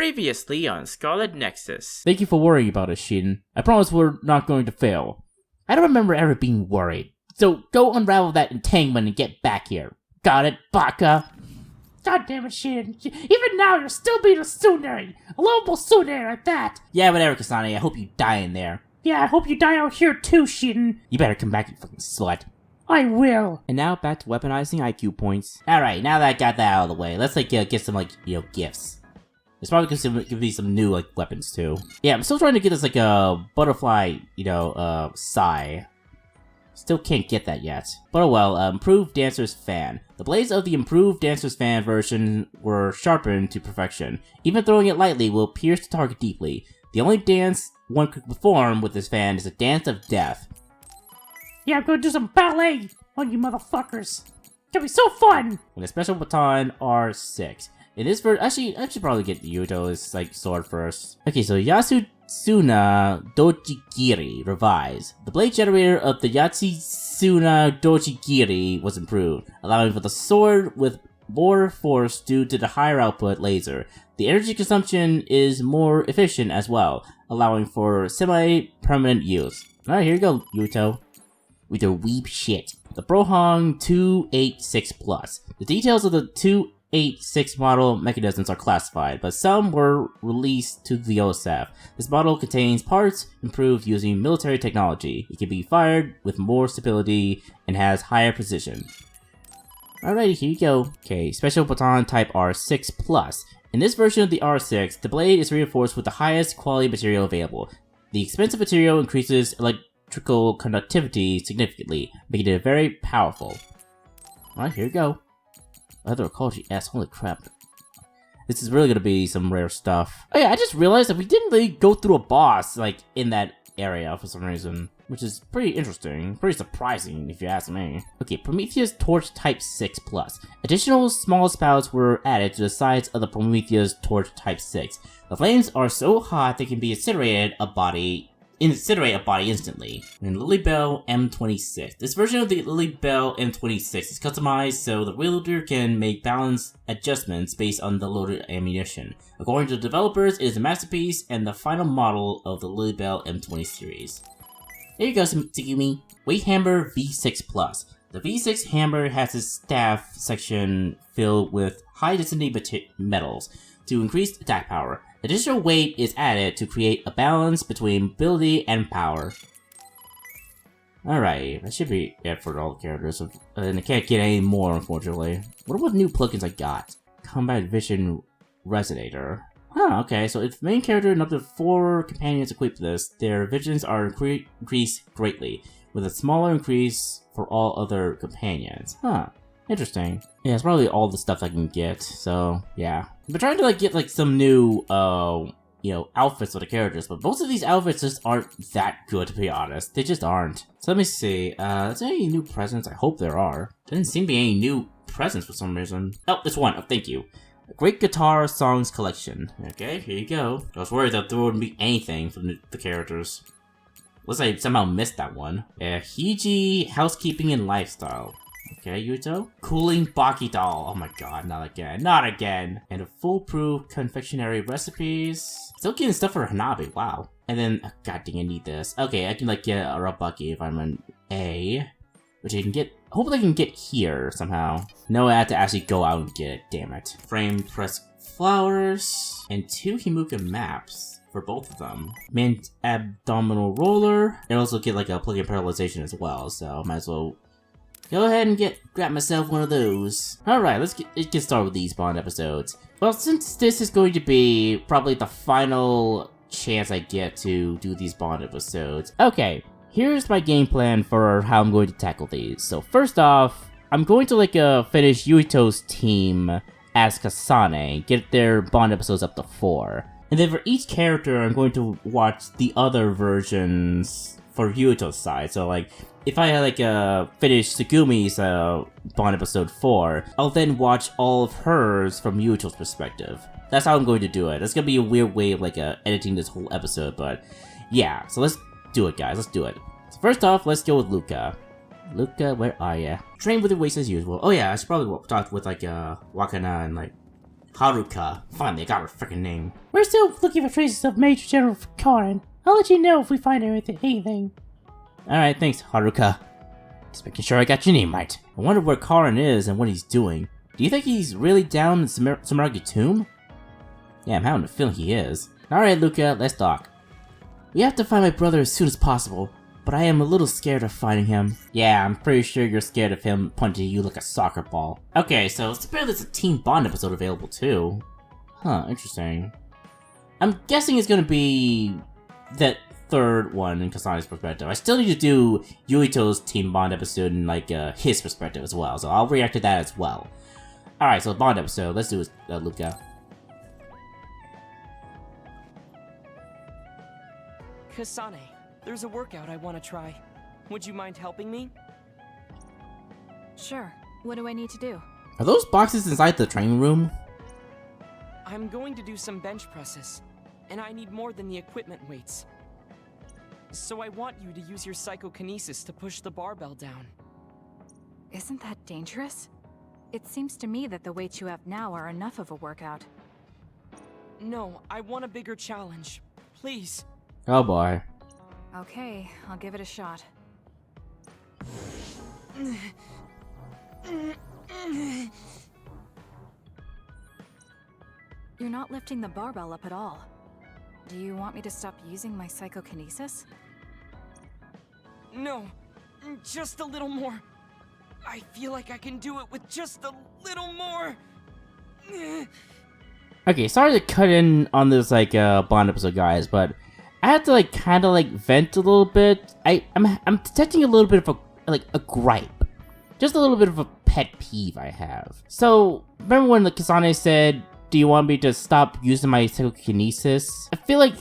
Previously on Scarlet Nexus. Thank you for worrying about us, Shin. I promise we're not going to fail. I don't remember ever being worried. So go unravel that entanglement and get back here. Got it, Baka? God damn it, Shin. Even now, you're still being a tsundere. A lovable tsundere at that. Yeah, whatever, Kasane. I hope you die in there. Yeah, I hope you die out here too, Shin. You better come back, you fucking slut. I will. And now back to weaponizing IQ points. Alright, now that I got that out of the way, let's get some, gifts. There's probably gonna be some new, weapons, too. Yeah, I'm still trying to get this, butterfly, sai. Still can't get that yet. But oh well, Improved Dancer's Fan. The blades of the Improved Dancer's Fan version were sharpened to perfection. Even throwing it lightly will pierce the target deeply. The only dance one could perform with this fan is a dance of death. Yeah, I'm gonna do some ballet on you motherfuckers. It's gonna be so fun! With a special baton R6. In this version, actually, I should probably get Yuito's, sword first. Okay, so Yatsusuna Dojigiri revised. The blade generator of the Yatsusuna Dojigiri was improved, allowing for the sword with more force due to the higher output laser. The energy consumption is more efficient as well, allowing for semi-permanent use. Alright, here you go, Yuito. With your weep shit. The Brohong 286 Plus. The details of the 286 model mechanisms are classified, but some were released to the OSF. This model contains parts improved using military technology. It can be fired with more stability and has higher precision. Alrighty, here you go. Okay, Special Baton Type R6 Plus. In this version of the R6, the blade is reinforced with the highest quality material available. The expensive material increases electrical conductivity significantly, making it very powerful. Alright, here you go. Other ecology S, holy crap. This is really gonna be some rare stuff. Oh yeah, I just realized that we didn't really go through a boss, in that area for some reason. Which is pretty interesting, pretty surprising if you ask me. Okay, Prometheus Torch Type 6 Plus. Additional small spouts were added to the sides of the Prometheus Torch Type 6. The flames are so hot they can be incinerate a body instantly. And Lilybell M26. This version of the Lilybell M26 is customized so the wielder can make balance adjustments based on the loaded ammunition. According to the developers, it is a masterpiece and the final model of the Lilybell M20 series. There you go, Tsugumi. Weight Hammer V6 Plus. The V6 hammer has its staff section filled with high-density metals to increase attack power. Additional weight is added to create a balance between ability and power. Alright, that should be it for all the characters, and I can't get any more, unfortunately. What about new plugins I got? Combat Vision Resonator. Huh, okay, so if the main character and up to 4 companions equip this, their visions are increased greatly, with a smaller increase for all other companions. Huh, interesting. Yeah, it's probably all the stuff I can get, so yeah. I've been trying to get some new, outfits for the characters, but most of these outfits just aren't that good, to be honest. They just aren't. So let me see, is there any new presents? I hope there are. There didn't seem to be any new presents for some reason. Oh, there's one. Oh, thank you. A Great Guitar Songs Collection. Okay, here you go. I was worried that there wouldn't be anything from the characters. Unless I somehow missed that one. Hiji Housekeeping and Lifestyle. Okay, Yuito. Cooling Baki Doll. Oh my god, not again. Not again. And a foolproof confectionery recipes. Still getting stuff for Hanabi. Wow. And then, oh, god dang, I need this. Okay, I can get a Rabucky if I'm an A. Which I can get. Hopefully I can get here somehow. No, I have to actually go out and get it, damn it. Frame press flowers. And 2 Himuka maps for both of them. Mint abdominal roller. And also get a plug-in paralyzation as well, so might as well go ahead and grab myself one of those. Alright, let's get started with these Bond episodes. Well, since this is going to be probably the final chance I get to do these Bond episodes. Okay. Here's my game plan for how I'm going to tackle these. So first off, I'm going to finish Yuito's team as Kasane, get their Bond episodes up to 4. And then for each character, I'm going to watch the other versions for Yuito's side. So if I finish Tsugumi's Bond episode 4, I'll then watch all of hers from Yuito's perspective. That's how I'm going to do it. That's gonna be a weird way of editing this whole episode, but yeah. So let's do it, guys. Let's do it. So first off, let's go with Luca. Luca, where are ya? Train with the waist as usual. Oh yeah, I should probably talk with Wakana and Haruka. Finally, I got her freaking name. We're still looking for traces of Major General Karin. I'll let you know if we find anything. Alright, thanks, Haruka. Just making sure I got your name right. I wonder where Karin is and what he's doing. Do you think he's really down in Sumeragi Tomb? Yeah, I'm having a feeling he is. Alright, Luca, let's talk. We have to find my brother as soon as possible, but I am a little scared of finding him. Yeah, I'm pretty sure you're scared of him punching you like a soccer ball. Okay, so apparently there's a Team Bond episode available too. Huh, interesting. I'm guessing it's gonna be that third one in Kasane's perspective. I still need to do Yuito's Team Bond episode in like his perspective as well, so I'll react to that as well. Alright, so Bond episode, let's do it, Luca. Kasane, there's a workout I want to try. Would you mind helping me? Sure. What do I need to do? Are those boxes inside the training room? I'm going to do some bench presses, and I need more than the equipment weights. So I want you to use your psychokinesis to push the barbell down. Isn't that dangerous? It seems to me that the weights you have now are enough of a workout. No, I want a bigger challenge. Please. Oh boy. Okay, I'll give it a shot. You're not lifting the barbell up at all. Do you want me to stop using my psychokinesis? No, just a little more. I feel like I can do it with just a little more. Okay, sorry to cut in on this like Bond episode, guys, but I have to like kind of like vent a little bit. I'm detecting a little bit of a gripe, just a little bit of a pet peeve I have. So remember when the Kasane said, "Do you want me to stop using my psychokinesis?" I feel like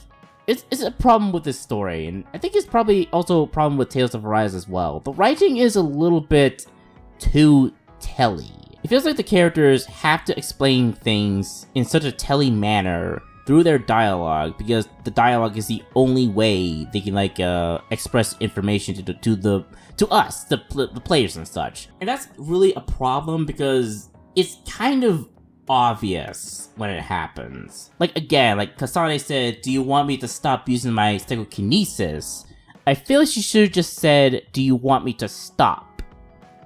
it's a problem with this story, and I think it's probably also a problem with Tales of Arise as well. The writing is a little bit too telly. It feels like the characters have to explain things in such a telly manner through their dialogue, because the dialogue is the only way they can like express information to us, the players and such. And that's really a problem because it's kind of obvious when it happens. Like again, like Kasane said, "Do you want me to stop using my psychokinesis?" I feel like she should have just said, "Do you want me to stop?"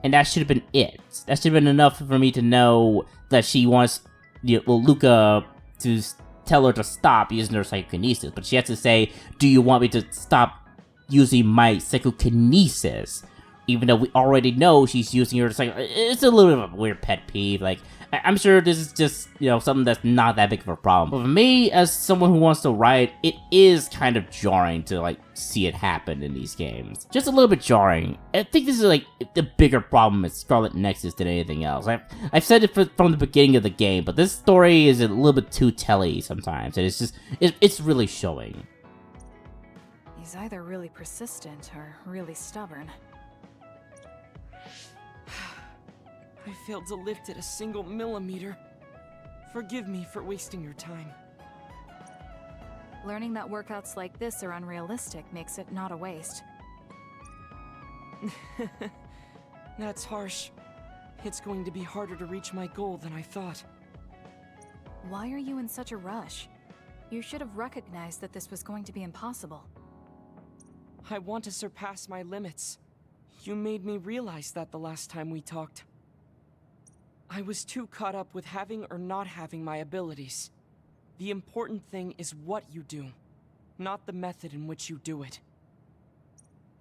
And that should have been it. That should have been enough for me to know that she wants Luca to tell her to stop using her psychokinesis, but she has to say, "Do you want me to stop using my psychokinesis?" Even though we already know she's using her psycho. It's a little bit of a weird pet peeve. Like, I'm sure this is just, something that's not that big of a problem. But for me, as someone who wants to write, it is kind of jarring to, like, see it happen in these games. Just a little bit jarring. I think this is, like, the bigger problem with Scarlet Nexus than anything else. I've said it from the beginning of the game, but this story is a little bit too telly sometimes. And it's just, it's really showing. He's either really persistent or really stubborn. I failed to lift it a single millimeter. Forgive me for wasting your time. Learning that workouts like this are unrealistic makes it not a waste. That's harsh. It's going to be harder to reach my goal than I thought. Why are you in such a rush? You should have recognized that this was going to be impossible. I want to surpass my limits. You made me realize that the last time we talked. I was too caught up with having or not having my abilities. The important thing is what you do, not the method in which you do it.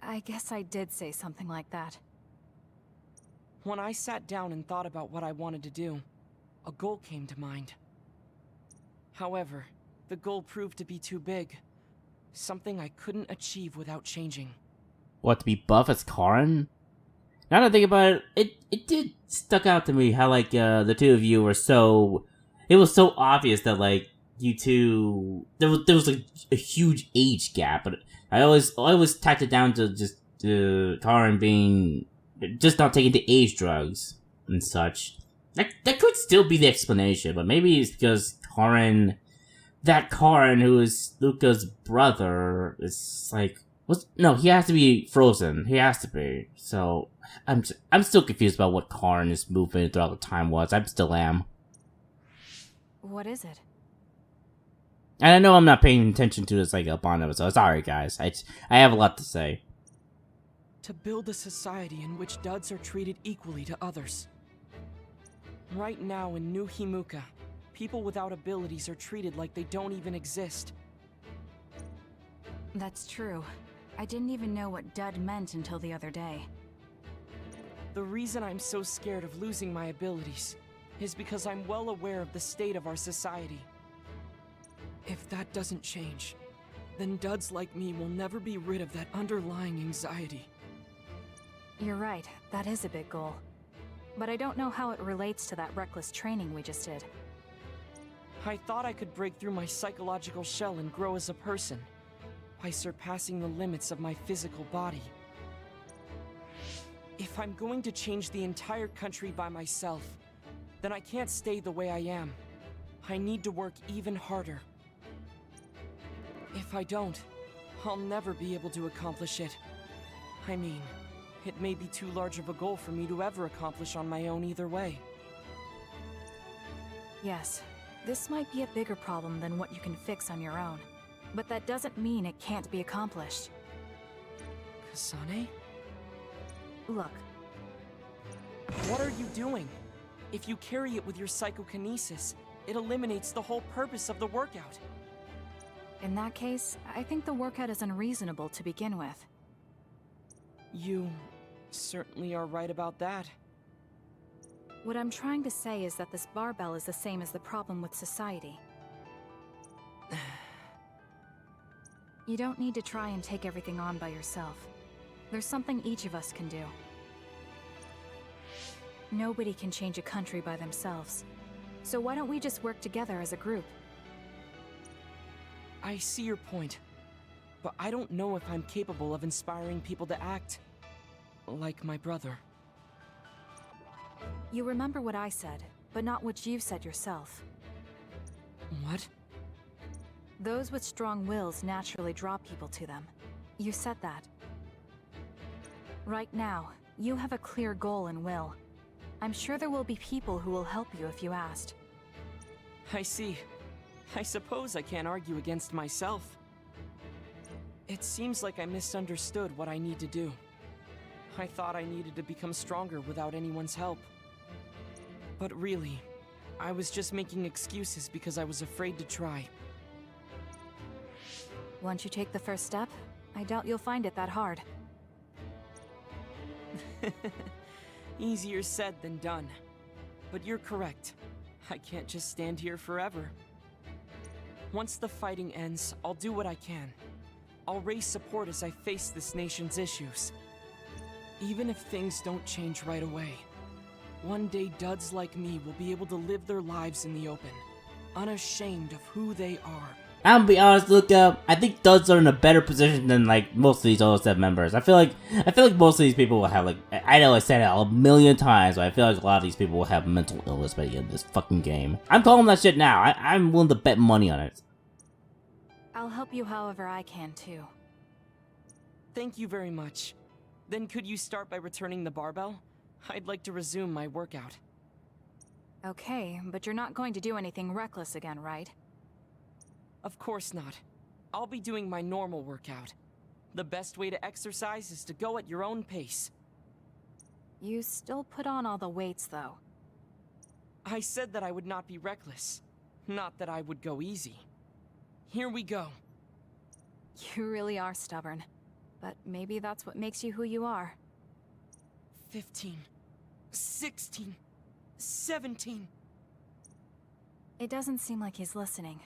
I guess I did say something like that. When I sat down and thought about what I wanted to do, a goal came to mind. However, the goal proved to be too big. Something I couldn't achieve without changing. What, to be buff as Karin? Now that I think about it, it did stuck out to me how, like, the two of you were so... It was so obvious that, like, you two... There was a huge age gap, but I always tacked it down to just Karin being... just not taking the age drugs and such. That could still be the explanation, but maybe it's because Karin... That Karin, who is Luca's brother, is, like... No, he has to be frozen. He has to be. So, I'm still confused about what Karin's movement throughout the time was. I still am. What is it? And I know I'm not paying attention to this like up on it, so sorry guys. I have a lot to say. To build a society in which duds are treated equally to others. Right now in New Himuka, people without abilities are treated like they don't even exist. That's true. I didn't even know what dud meant until the other day. The reason I'm so scared of losing my abilities is because I'm well aware of the state of our society. If that doesn't change, then duds like me will never be rid of that underlying anxiety. You're right, that is a big goal. But I don't know how it relates to that reckless training we just did. I thought I could break through my psychological shell and grow as a person, by surpassing the limits of my physical body. If I'm going to change the entire country by myself, then I can't stay the way I am. I need to work even harder. If I don't, I'll never be able to accomplish it. I mean, it may be too large of a goal for me to ever accomplish on my own either way. Yes, this might be a bigger problem than what you can fix on your own. But that doesn't mean it can't be accomplished. Kasane? Look. What are you doing? If you carry it with your psychokinesis, it eliminates the whole purpose of the workout. In that case, I think the workout is unreasonable to begin with. You certainly are right about that. What I'm trying to say is that this barbell is the same as the problem with society. You don't need to try and take everything on by yourself. There's something each of us can do. Nobody can change a country by themselves. So why don't we just work together as a group? I see your point, but I don't know if I'm capable of inspiring people to act like my brother. You remember what I said, but not what you said yourself. What? Those with strong wills naturally draw people to them. You said that. Right now, you have a clear goal and will. I'm sure there will be people who will help you if you asked. I see. I suppose I can't argue against myself. It seems like I misunderstood what I need to do. I thought I needed to become stronger without anyone's help. But really, I was just making excuses because I was afraid to try. Once you take the first step, I doubt you'll find it that hard. Easier said than done. But you're correct. I can't just stand here forever. Once the fighting ends, I'll do what I can. I'll raise support as I face this nation's issues. Even if things don't change right away, one day duds like me will be able to live their lives in the open, unashamed of who they are. I'm gonna be honest, Luca. I think duds are in a better position than like most of these OSF members. I feel like most of these people will have like, I know I said it a million times, but I feel like a lot of these people will have mental illness by the end of this fucking game. I'm calling that shit now. I'm willing to bet money on it. I'll help you however I can too. Thank you very much. Then could you start by returning the barbell? I'd like to resume my workout. Okay, but you're not going to do anything reckless again, right? Of course not. I'll be doing my normal workout. The best way to exercise is to go at your own pace. You still put on all the weights, though. I said that I would not be reckless, not that I would go easy. Here we go. You really are stubborn. But maybe that's what makes you who you are. 15, 16, 17. It doesn't seem like he's listening.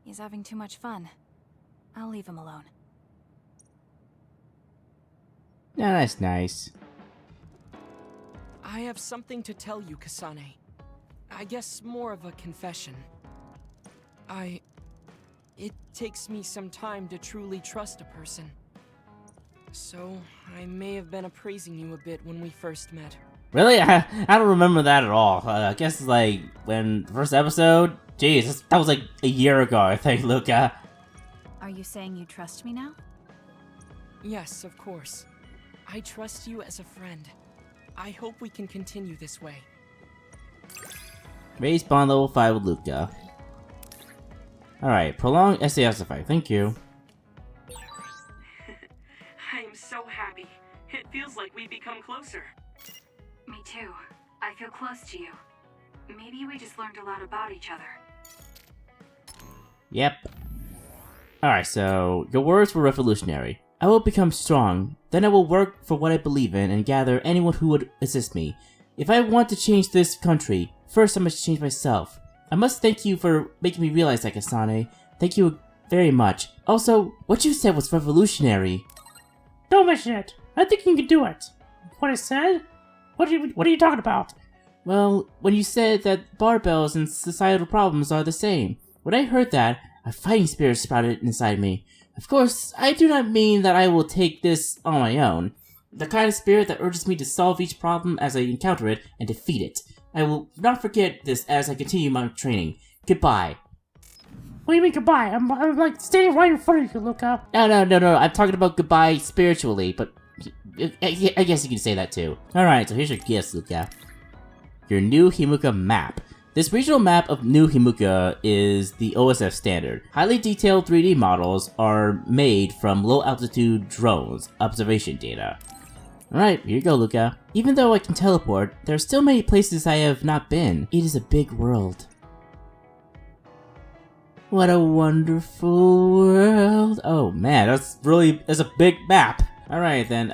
He's having too much fun. I'll leave him alone. Yeah, that's nice. I have something to tell you, Kasane. I guess more of a confession. It takes me some time to truly trust a person. So, I may have been appraising you a bit when we first met. Really? I don't remember that at all. I guess like when the first episode. Jeez, that was like a year ago, I think, Luca. Are you saying you trust me now? Yes, of course. I trust you as a friend. I hope we can continue this way. Raise bond level 5 with Luca. Alright, prolonged SAS effect, thank you. I am so happy. It feels like we've become closer. Me too. I feel close to you. Maybe we just learned a lot about each other. Yep. Alright, so, your words were revolutionary. I will become strong, then I will work for what I believe in and gather anyone who would assist me. If I want to change this country, first I must change myself. I must thank you for making me realize that, Kasane. Thank you very much. Also, what you said was revolutionary. Don't mention it. I think you can do it. What I said? What are you talking about? Well, when you said that barbells and societal problems are the same, when I heard that, a fighting spirit sprouted inside me. Of course, I do not mean that I will take this on my own. The kind of spirit that urges me to solve each problem as I encounter it and defeat it. I will not forget this as I continue my training. Goodbye. What do you mean goodbye? I'm like standing right in front of you, Luca. No, I'm talking about goodbye spiritually, but I guess you can say that too. Alright, so here's your gifts, Luca. Your new Himuka map. This regional map of New Himuka is the OSF standard. Highly detailed 3D models are made from low-altitude drones observation data. Alright, here you go, Luca. Even though I can teleport, there are still many places I have not been. It is a big world. What a wonderful world. Oh man, that's a big map. Alright then,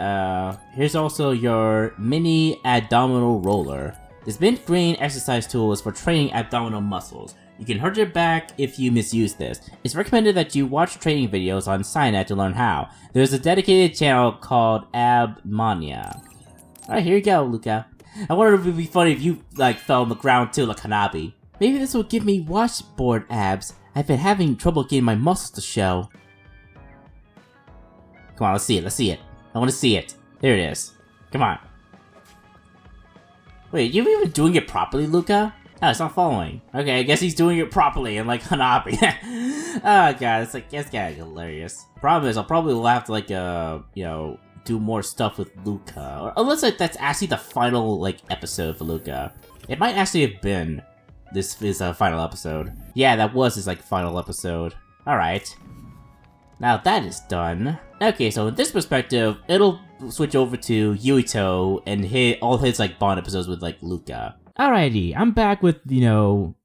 here's also your mini abdominal roller. This mint green exercise tool is for training abdominal muscles. You can hurt your back if you misuse this. It's recommended that you watch training videos on Cynet to learn how. There's a dedicated channel called Abmania. Alright, here you go, Luca. I wonder if it would be funny if you, fell on the ground too, like Hanabi. Maybe this will give me washboard abs. I've been having trouble getting my muscles to show. Come on, let's see it. I want to see it. There it is. Come on. Wait, you even doing it properly, Luca? Oh, it's not following. Okay, I guess he's doing it properly and like Hanabi. Oh god, it's kinda hilarious. Problem is, I'll probably have to do more stuff with Luca. Or unless that's actually the final, episode for Luca. It might actually have been this is a final episode. Yeah, that was his, final episode. Alright. Now that is done. Okay, so in this perspective, it'll switch over to Yuito and all his, Bond episodes with, Luca. Alrighty, I'm back with,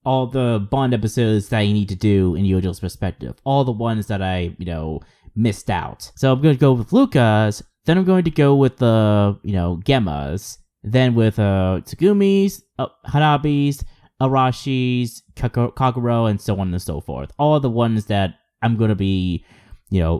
all the Bond episodes that you need to do in Yuito's perspective. All the ones that I, missed out. So I'm going to go with Luca's, then I'm going to go with the, Gemma's, then with, Tsugumi's, Hanabi's, Arashi's, Kaguro, and so on and so forth. All the ones that I'm going to be,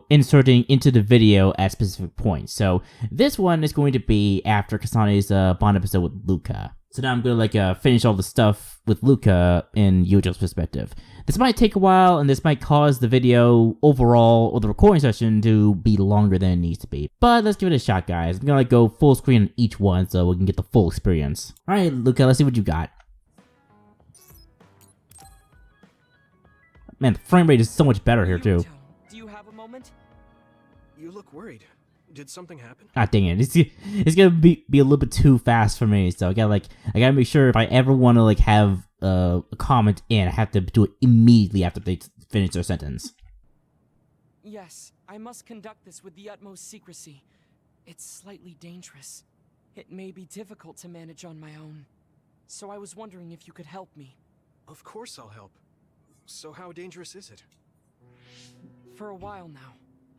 inserting into the video at specific points. So this one is going to be after Kasane's Bond episode with Luca. So now I'm going to finish all the stuff with Luca in Yuito's perspective. This might take a while, and this might cause the video overall, or the recording session, to be longer than it needs to be. But let's give it a shot, guys. I'm going to go full screen on each one so we can get the full experience. Alright, Luca, let's see what you got. Man, the frame rate is so much better here, too. Do you have a moment? You look worried. Did something happen? Ah, dang it. It's gonna be a little bit too fast for me, so I gotta make sure if I ever want to, have a comment in, I have to do it immediately after they finish their sentence. Yes, I must conduct this with the utmost secrecy. It's slightly dangerous. It may be difficult to manage on my own. So I was wondering if you could help me. Of course I'll help. So how dangerous is it? For a while now,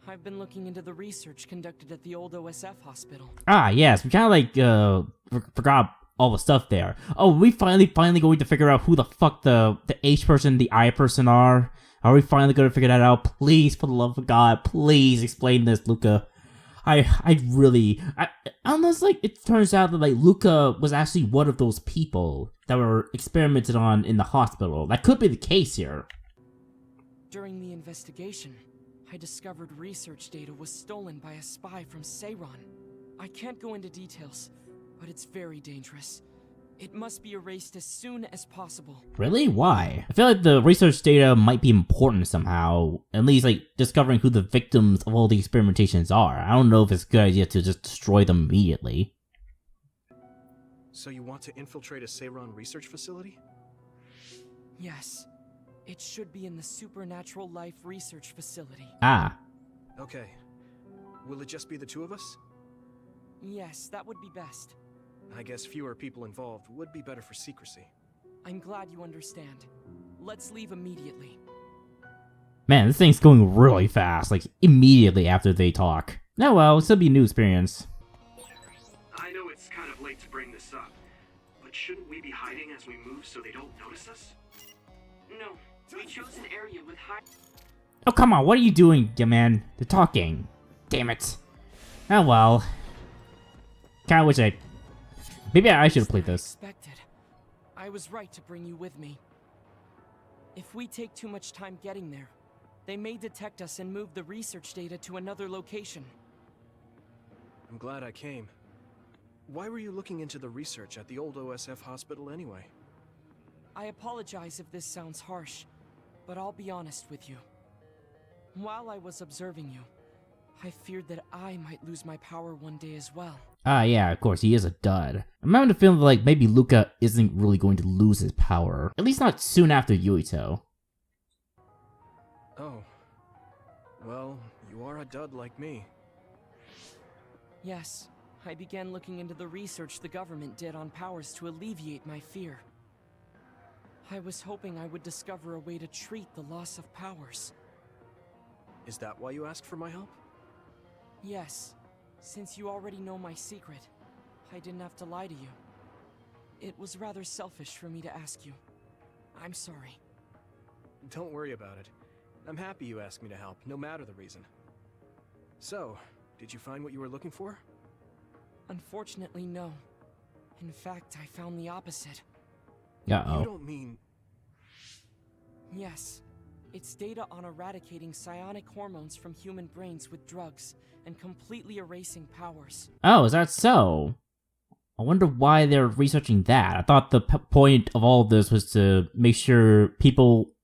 I've been looking into the research conducted at the old OSF hospital. Ah, yes, we kind of forgot all the stuff there. Oh, we finally going to figure out who the fuck the H person, the I person are. Are we finally going to figure that out? Please, for the love of God, please explain this, Luca. Unless it turns out that Luca was actually one of those people that were experimented on in the hospital. That could be the case here. During the investigation, I discovered research data was stolen by a spy from Seiron. I can't go into details, but it's very dangerous. It must be erased as soon as possible. Really? Why? I feel like the research data might be important somehow. At least, discovering who the victims of all the experimentations are. I don't know if it's a good idea to just destroy them immediately. So you want to infiltrate a Seiron research facility? Yes. It should be in the Supernatural Life Research Facility. Ah. Okay. Will it just be the two of us? Yes, that would be best. I guess fewer people involved would be better for secrecy. I'm glad you understand. Let's leave immediately. Man, this thing's going really fast, like immediately after they talk. Oh well, it'll still be a new experience. I know it's kind of late to bring this up, but shouldn't we be hiding as we move so they don't notice us? No, we chose an area with high. Oh come on, what are you doing, yeah, man? They're talking. Damn it. Oh well. Kinda wish I... Maybe I should have played this. Expected. I was right to bring you with me. If we take too much time getting there, they may detect us and move the research data to another location. I'm glad I came. Why were you looking into the research at the old OSF hospital anyway? I apologize if this sounds harsh, but I'll be honest with you. While I was observing you, I feared that I might lose my power one day as well. Ah, yeah, of course, he is a dud. I'm having a feeling like maybe Luca isn't really going to lose his power. At least not soon after Yuito. Oh. Well, you are a dud like me. Yes, I began looking into the research the government did on powers to alleviate my fear. I was hoping I would discover a way to treat the loss of powers. Is that why you asked for my help? Yes, since you already know my secret, I didn't have to lie to you. It was rather selfish for me to ask you. I'm sorry. Don't worry about it. I'm happy you asked me to help, no matter the reason. So, did you find what you were looking for? Unfortunately, no. In fact, I found the opposite. Uh-oh. You don't mean... Yes. It's data on eradicating psionic hormones from human brains with drugs and completely erasing powers. Oh, is that so? I wonder why they're researching that. I thought the point of all of this was to make sure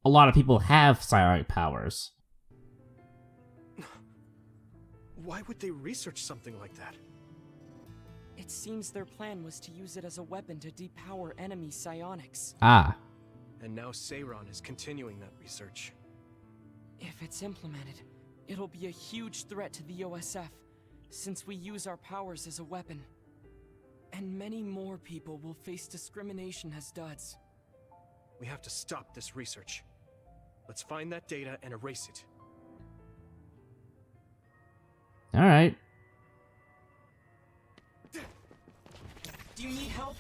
a lot of people have psionic powers. Why would they research something like that? It seems their plan was to use it as a weapon to depower enemy psionics. Ah. And now Seiron is continuing that research. If it's implemented, it'll be a huge threat to the OSF, since we use our powers as a weapon. And many more people will face discrimination as duds. We have to stop this research. Let's find that data and erase it. Alright. Do you need help?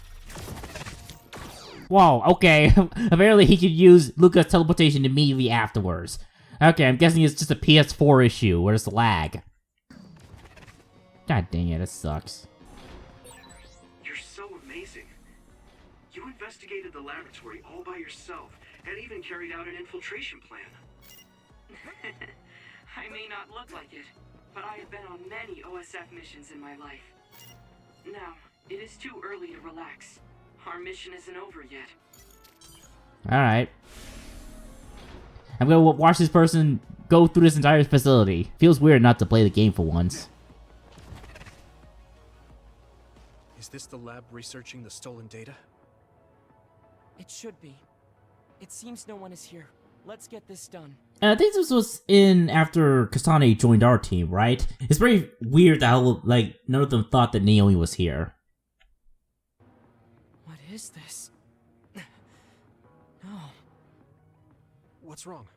Whoa, okay. Apparently he could use Luca's teleportation immediately afterwards. Okay, I'm guessing it's just a PS4 issue, where it's lag. God dang it, it sucks. You're so amazing. You investigated the laboratory all by yourself, and even carried out an infiltration plan. I may not look like it, but I have been on many OSF missions in my life. Now, it is too early to relax. Our mission isn't over yet. Alright. I'm gonna watch this person go through this entire facility. Feels weird not to play the game for once. Is this the lab researching the stolen data? It should be. It seems no one is here. Let's get this done. And I think this was in after Kasane joined our team, right? It's very weird that like none of them thought that Naomi was here. What is this? No. What's wrong?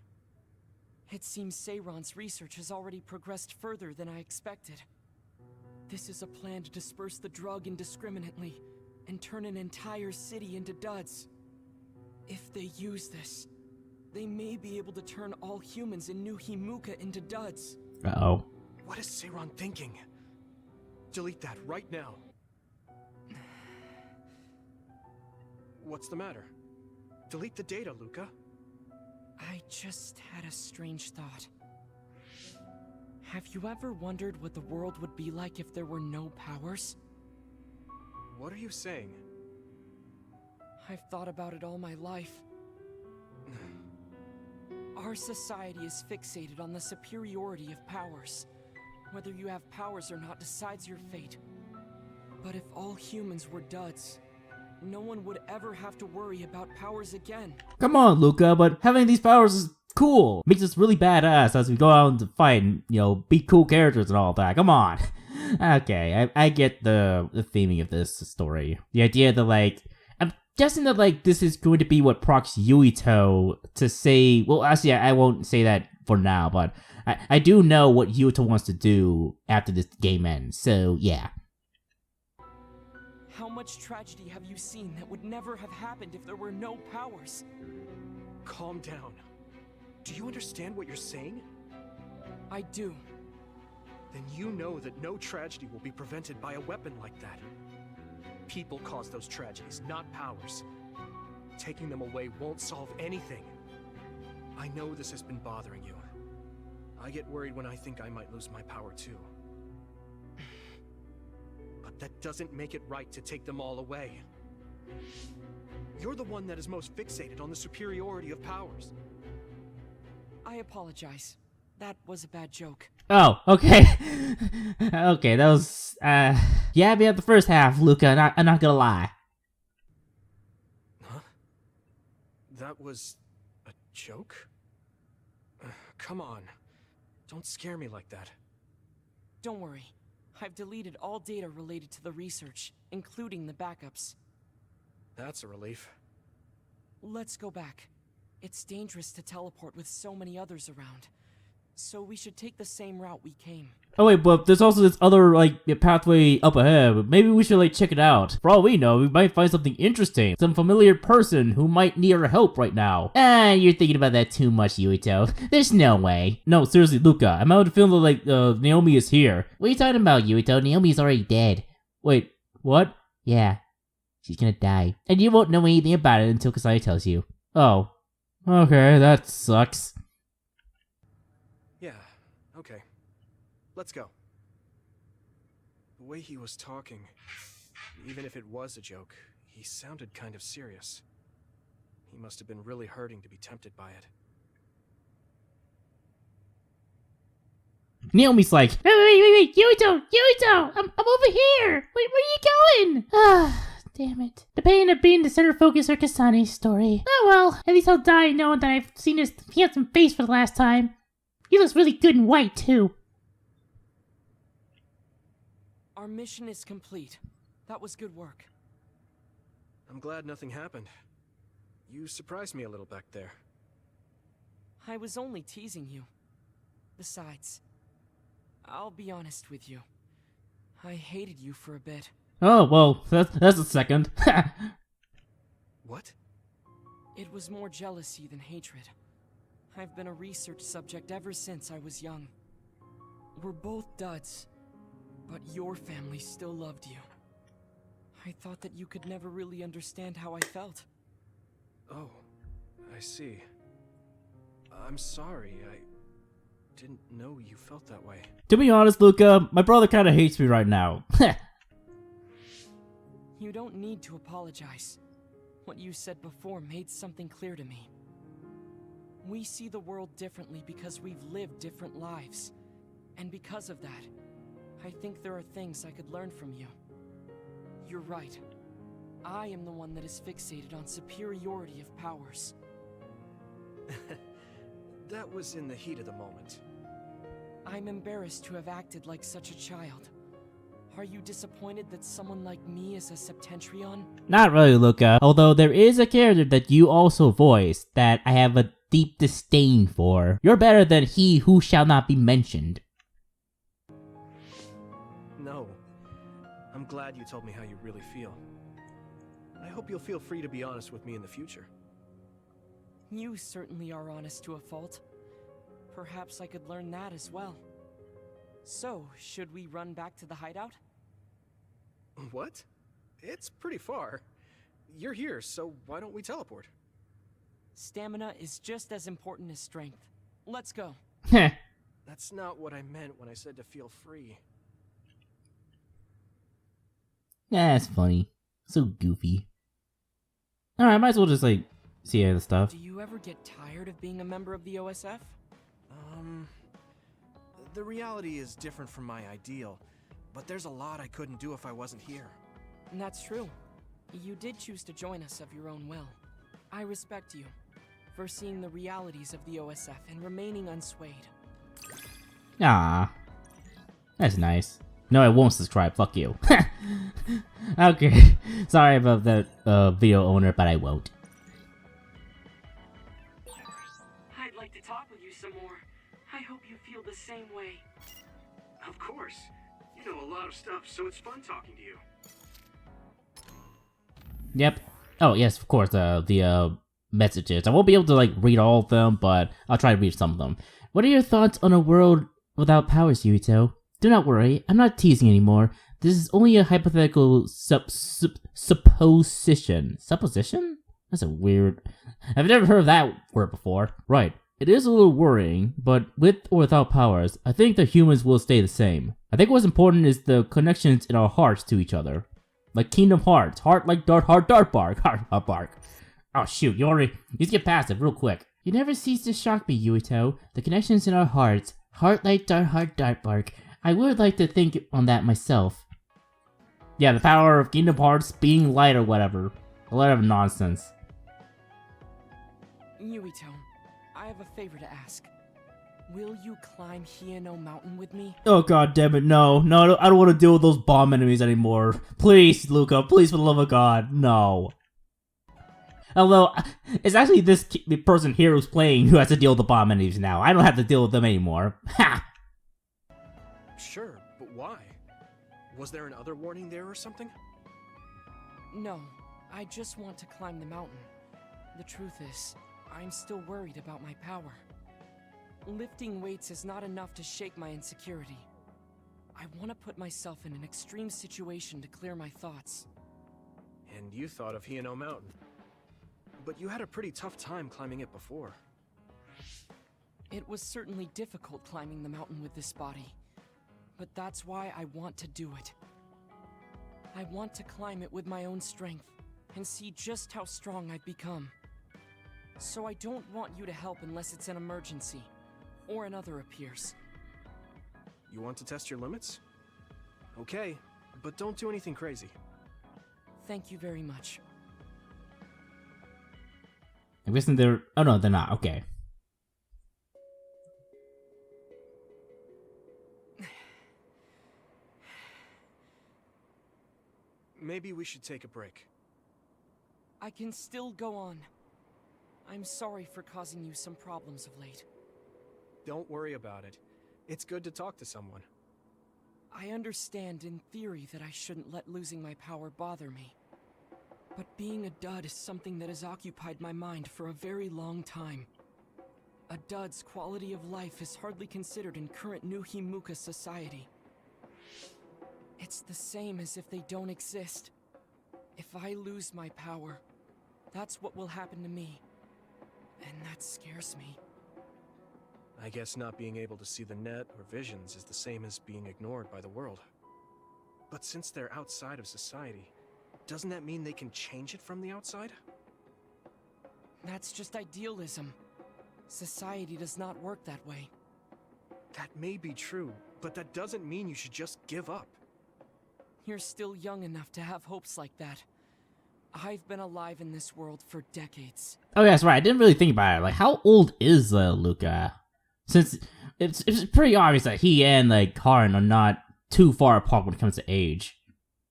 It seems Seiron's research has already progressed further than I expected. This is a plan to disperse the drug indiscriminately and turn an entire city into duds. If they use this, they may be able to turn all humans in New Himuka into duds. Uh-oh. What is Seiron thinking? Delete that right now. What's the matter? Delete the data, Luca. I just had a strange thought. Have you ever wondered what the world would be like if there were no powers? What are you saying? I've thought about it all my life. Our society is fixated on the superiority of powers. Whether you have powers or not decides your fate. But if all humans were duds, no one would ever have to worry about powers again. Come on, Luca, but having these powers is cool. Makes us really badass as we go out to fight and, be cool characters and all that. Come on. Okay, I get the theming of this story. The idea that, like, I'm guessing that, like, this is going to be what prompts Yuito to say, well, actually, I won't say that for now, but I do know what Yuito wants to do after this game ends, so yeah. How much tragedy have you seen that would never have happened if there were no powers? Calm down. Do you understand what you're saying? I do. Then you know that no tragedy will be prevented by a weapon like that. People cause those tragedies, not powers. Taking them away won't solve anything. I know this has been bothering you. I get worried when I think I might lose my power too. But that doesn't make it right to take them all away. You're the one that is most fixated on the superiority of powers. I apologize. That was a bad joke. Oh, okay. Okay, that was, yeah, we had the first half, Luca, I'm not gonna lie. Huh? That was a joke? Come on. Don't scare me like that. Don't worry. I've deleted all data related to the research, including the backups. That's a relief. Let's go back. It's dangerous to teleport with so many others around. So we should take the same route we came. Oh wait, but there's also this other, like, pathway up ahead. Maybe we should, like, check it out. For all we know, we might find something interesting. Some familiar person who might need our help right now. You're thinking about that too much, Yuito. There's no way. No, seriously, Luca, I'm out of feeling like, Naomi is here. What are you talking about, Yuito? Naomi's already dead. Wait, what? Yeah. She's gonna die. And you won't know anything about it until Kasai tells you. Oh. Okay, that sucks. Yeah, okay. Let's go. The way he was talking, even if it was a joke, he sounded kind of serious. He must have been really hurting to be tempted by it. Naomi's like, Wait, Yuito! I'm over here! Wait, where are you going? Ah, damn it. The pain of being the center focus of Kasane's story. Oh well, at least I'll die knowing that I've seen his handsome face for the last time. He looks really good in white, too. Our mission is complete. That was good work. I'm glad nothing happened. You surprised me a little back there. I was only teasing you. Besides, I'll be honest with you. I hated you for a bit. oh, well, that's a second. What? It was more jealousy than hatred. I've been a research subject ever since I was young. We're both duds, but your family still loved you. I thought that you could never really understand how I felt. Oh, I see. I'm sorry, I didn't know you felt that way. To be honest, Luca, my brother kinda hates me right now. You don't need to apologize. What you said before made something clear to me. We see the world differently because we've lived different lives. And because of that, I think there are things I could learn from you. You're right. I am the one that is fixated on superiority of powers. That was in the heat of the moment. I'm embarrassed to have acted like such a child. Are you disappointed that someone like me is a Septentrion? Not really, Luca. Although there is a character that you also voiced that I have a deep disdain for. You're better than he who shall not be mentioned. No. I'm glad you told me how you really feel. I hope you'll feel free to be honest with me in the future. You certainly are honest to a fault. Perhaps I could learn that as well. So, should we run back to the hideout? What? It's pretty far. You're here, so why don't we teleport? Stamina is just as important as strength. Let's go. Heh. That's not what I meant when I said to feel free. Yeah, it's funny. So goofy. Alright, might as well just, like, see other stuff. Do you ever get tired of being a member of the OSF? The reality is different from my ideal, but there's a lot I couldn't do if I wasn't here. And that's true. You did choose to join us of your own will. I respect you for seeing the realities of the OSF and remaining unswayed. Ah, that's nice. No, I won't subscribe. Fuck you. Okay, sorry about that, video owner, but I won't. I'd like to talk with you some more. I hope you feel the same way. Of course. You know a lot of stuff, so it's fun talking to you. Yep. Oh yes, of course. The messages. I won't be able to like read all of them, but I'll try to read some of them. What are your thoughts on a world without powers, Yuito? Do not worry, I'm not teasing anymore. This is only a hypothetical supposition. Supposition? That's a weird... I've never heard of that word before. Right. It is a little worrying, but with or without powers, I think the humans will stay the same. I think what's important is the connections in our hearts to each other. Like Kingdom Hearts. Heart like Dart Bark. Heart Bark. Oh shoot, you just get past it real quick. You never cease to shock me, Yuito. The connections in our hearts. Heart like Dart Bark. I would like to think on that myself. Yeah, the power of Kingdom Hearts being light or whatever. A lot of nonsense. Yuito, I have a favor to ask. Will you climb Hieno Mountain with me? Oh god damn it, no, I don't want to deal with those bomb enemies anymore. Please, Luca, please for the love of God, no. Although, it's actually this person here who's playing who has to deal with the bomb enemies now. I don't have to deal with them anymore. Ha! Sure, but why? Was there another warning there or something? No, I just want to climb the mountain. The truth is, I'm still worried about my power. Lifting weights is not enough to shake my insecurity. I want to put myself in an extreme situation to clear my thoughts. And you thought of Hieno Mountain. But you had a pretty tough time climbing it before. It was certainly difficult climbing the mountain with this body. But that's why I want to do it. I want to climb it with my own strength and see just how strong I've become. So I don't want you to help unless it's an emergency, or another appears. You want to test your limits? Okay, but don't do anything crazy. Thank you very much. I'm guessing they're... Oh no, they're not. Okay. Maybe we should take a break. I can still go on. I'm sorry for causing you some problems of late. Don't worry about it. It's good to talk to someone. I understand in theory that I shouldn't let losing my power bother me. But being a dud is something that has occupied my mind for a very long time. A dud's quality of life is hardly considered in current New Himuka society. It's the same as if they don't exist. If I lose my power, that's what will happen to me. And that scares me. I guess not being able to see the net or visions is the same as being ignored by the world. But since they're outside of society, doesn't that mean they can change it from the outside? That's just idealism. Society does not work that way. That may be true, but that doesn't mean you should just give up. You're still young enough to have hopes like that. I've been alive in this world for decades. Oh yeah, that's right. I didn't really think about it. Like, how old is Luca? Since it's pretty obvious that he and like Karin are not too far apart when it comes to age,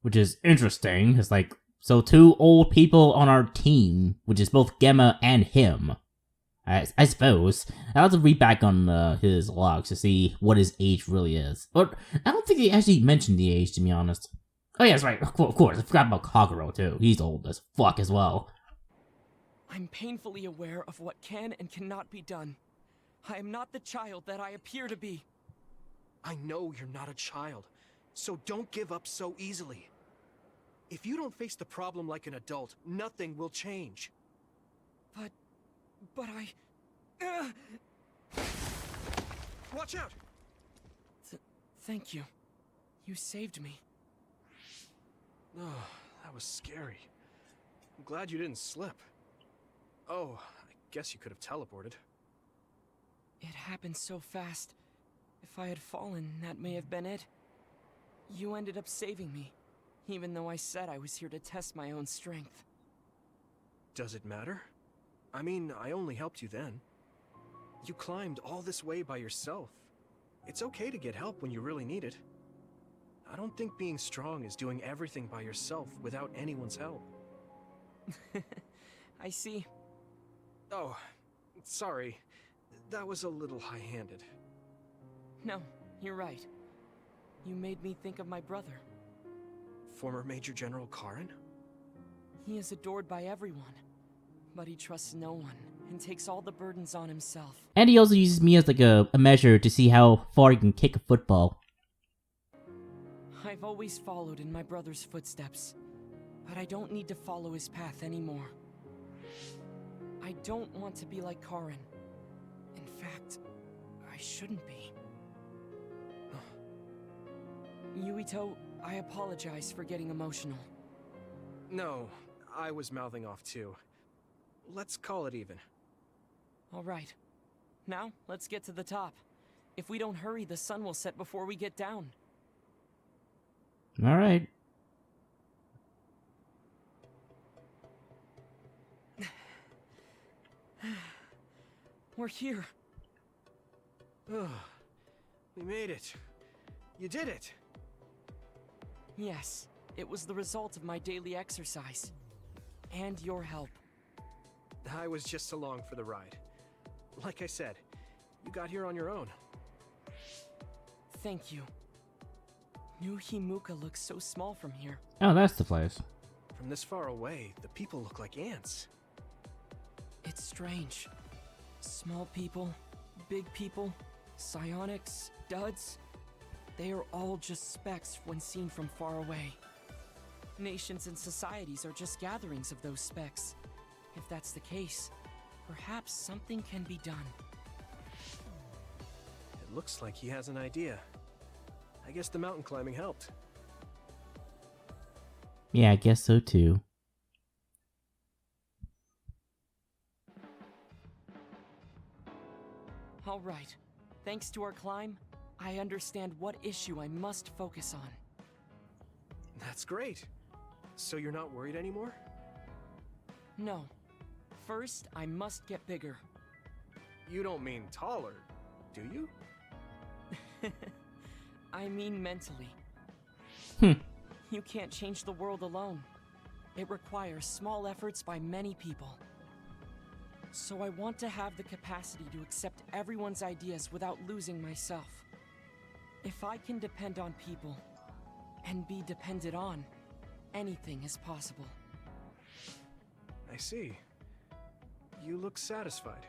which is interesting. It's like, so two old people on our team, which is both Gemma and him. I suppose I'll have to read back on his logs to see what his age really is. But I don't think he actually mentioned the age, to be honest. Oh yeah, that's right. Of course, I forgot about Kagero too. He's old as fuck as well. I'm painfully aware of what can and cannot be done. I am not the child that I appear to be. I know you're not a child, so don't give up so easily. If you don't face the problem like an adult, nothing will change. But I... Watch out! Thank you. You saved me. Oh, that was scary. I'm glad you didn't slip. Oh, I guess you could have teleported. It happened so fast. If I had fallen, that may have been it. You ended up saving me. even though I said I was here to test my own strength. Does it matter? I mean, I only helped you then. You climbed all this way by yourself. It's okay to get help when you really need it. I don't think being strong is doing everything by yourself without anyone's help. I see. Oh, sorry. That was a little high-handed. No, you're right. You made me think of my brother. Former Major General Karin? He is adored by everyone, but he trusts no one and takes all the burdens on himself. And he also uses me as like a measure to see how far he can kick a football. I've always followed in my brother's footsteps, but I don't need to follow his path anymore. I don't want to be like Karin. In fact, I shouldn't be. Yuito, I apologize for getting emotional. No, I was mouthing off too. Let's call it even. All right. Now, let's get to the top. If we don't hurry, the sun will set before we get down. All right. We're here. Ugh, we made it. You did it. Yes, it was the result of my daily exercise. And your help. I was just along for the ride. Like I said, you got here on your own. Thank you. New Himuka looks so small from here. Oh, that's the place. From this far away, the people look like ants. It's strange. Small people, big people, psionics, duds. They are all just specks when seen from far away. Nations and societies are just gatherings of those specks. If that's the case, perhaps something can be done. It looks like he has an idea. I guess the mountain climbing helped. Yeah, I guess so too. All right. Thanks to our climb, I understand what issue I must focus on. That's great. So you're not worried anymore? No. First, I must get bigger. You don't mean taller, do you? I mean mentally. You can't change the world alone. It requires small efforts by many people. So I want to have the capacity to accept everyone's ideas without losing myself. If I can depend on people, and be depended on, anything is possible. I see. You look satisfied.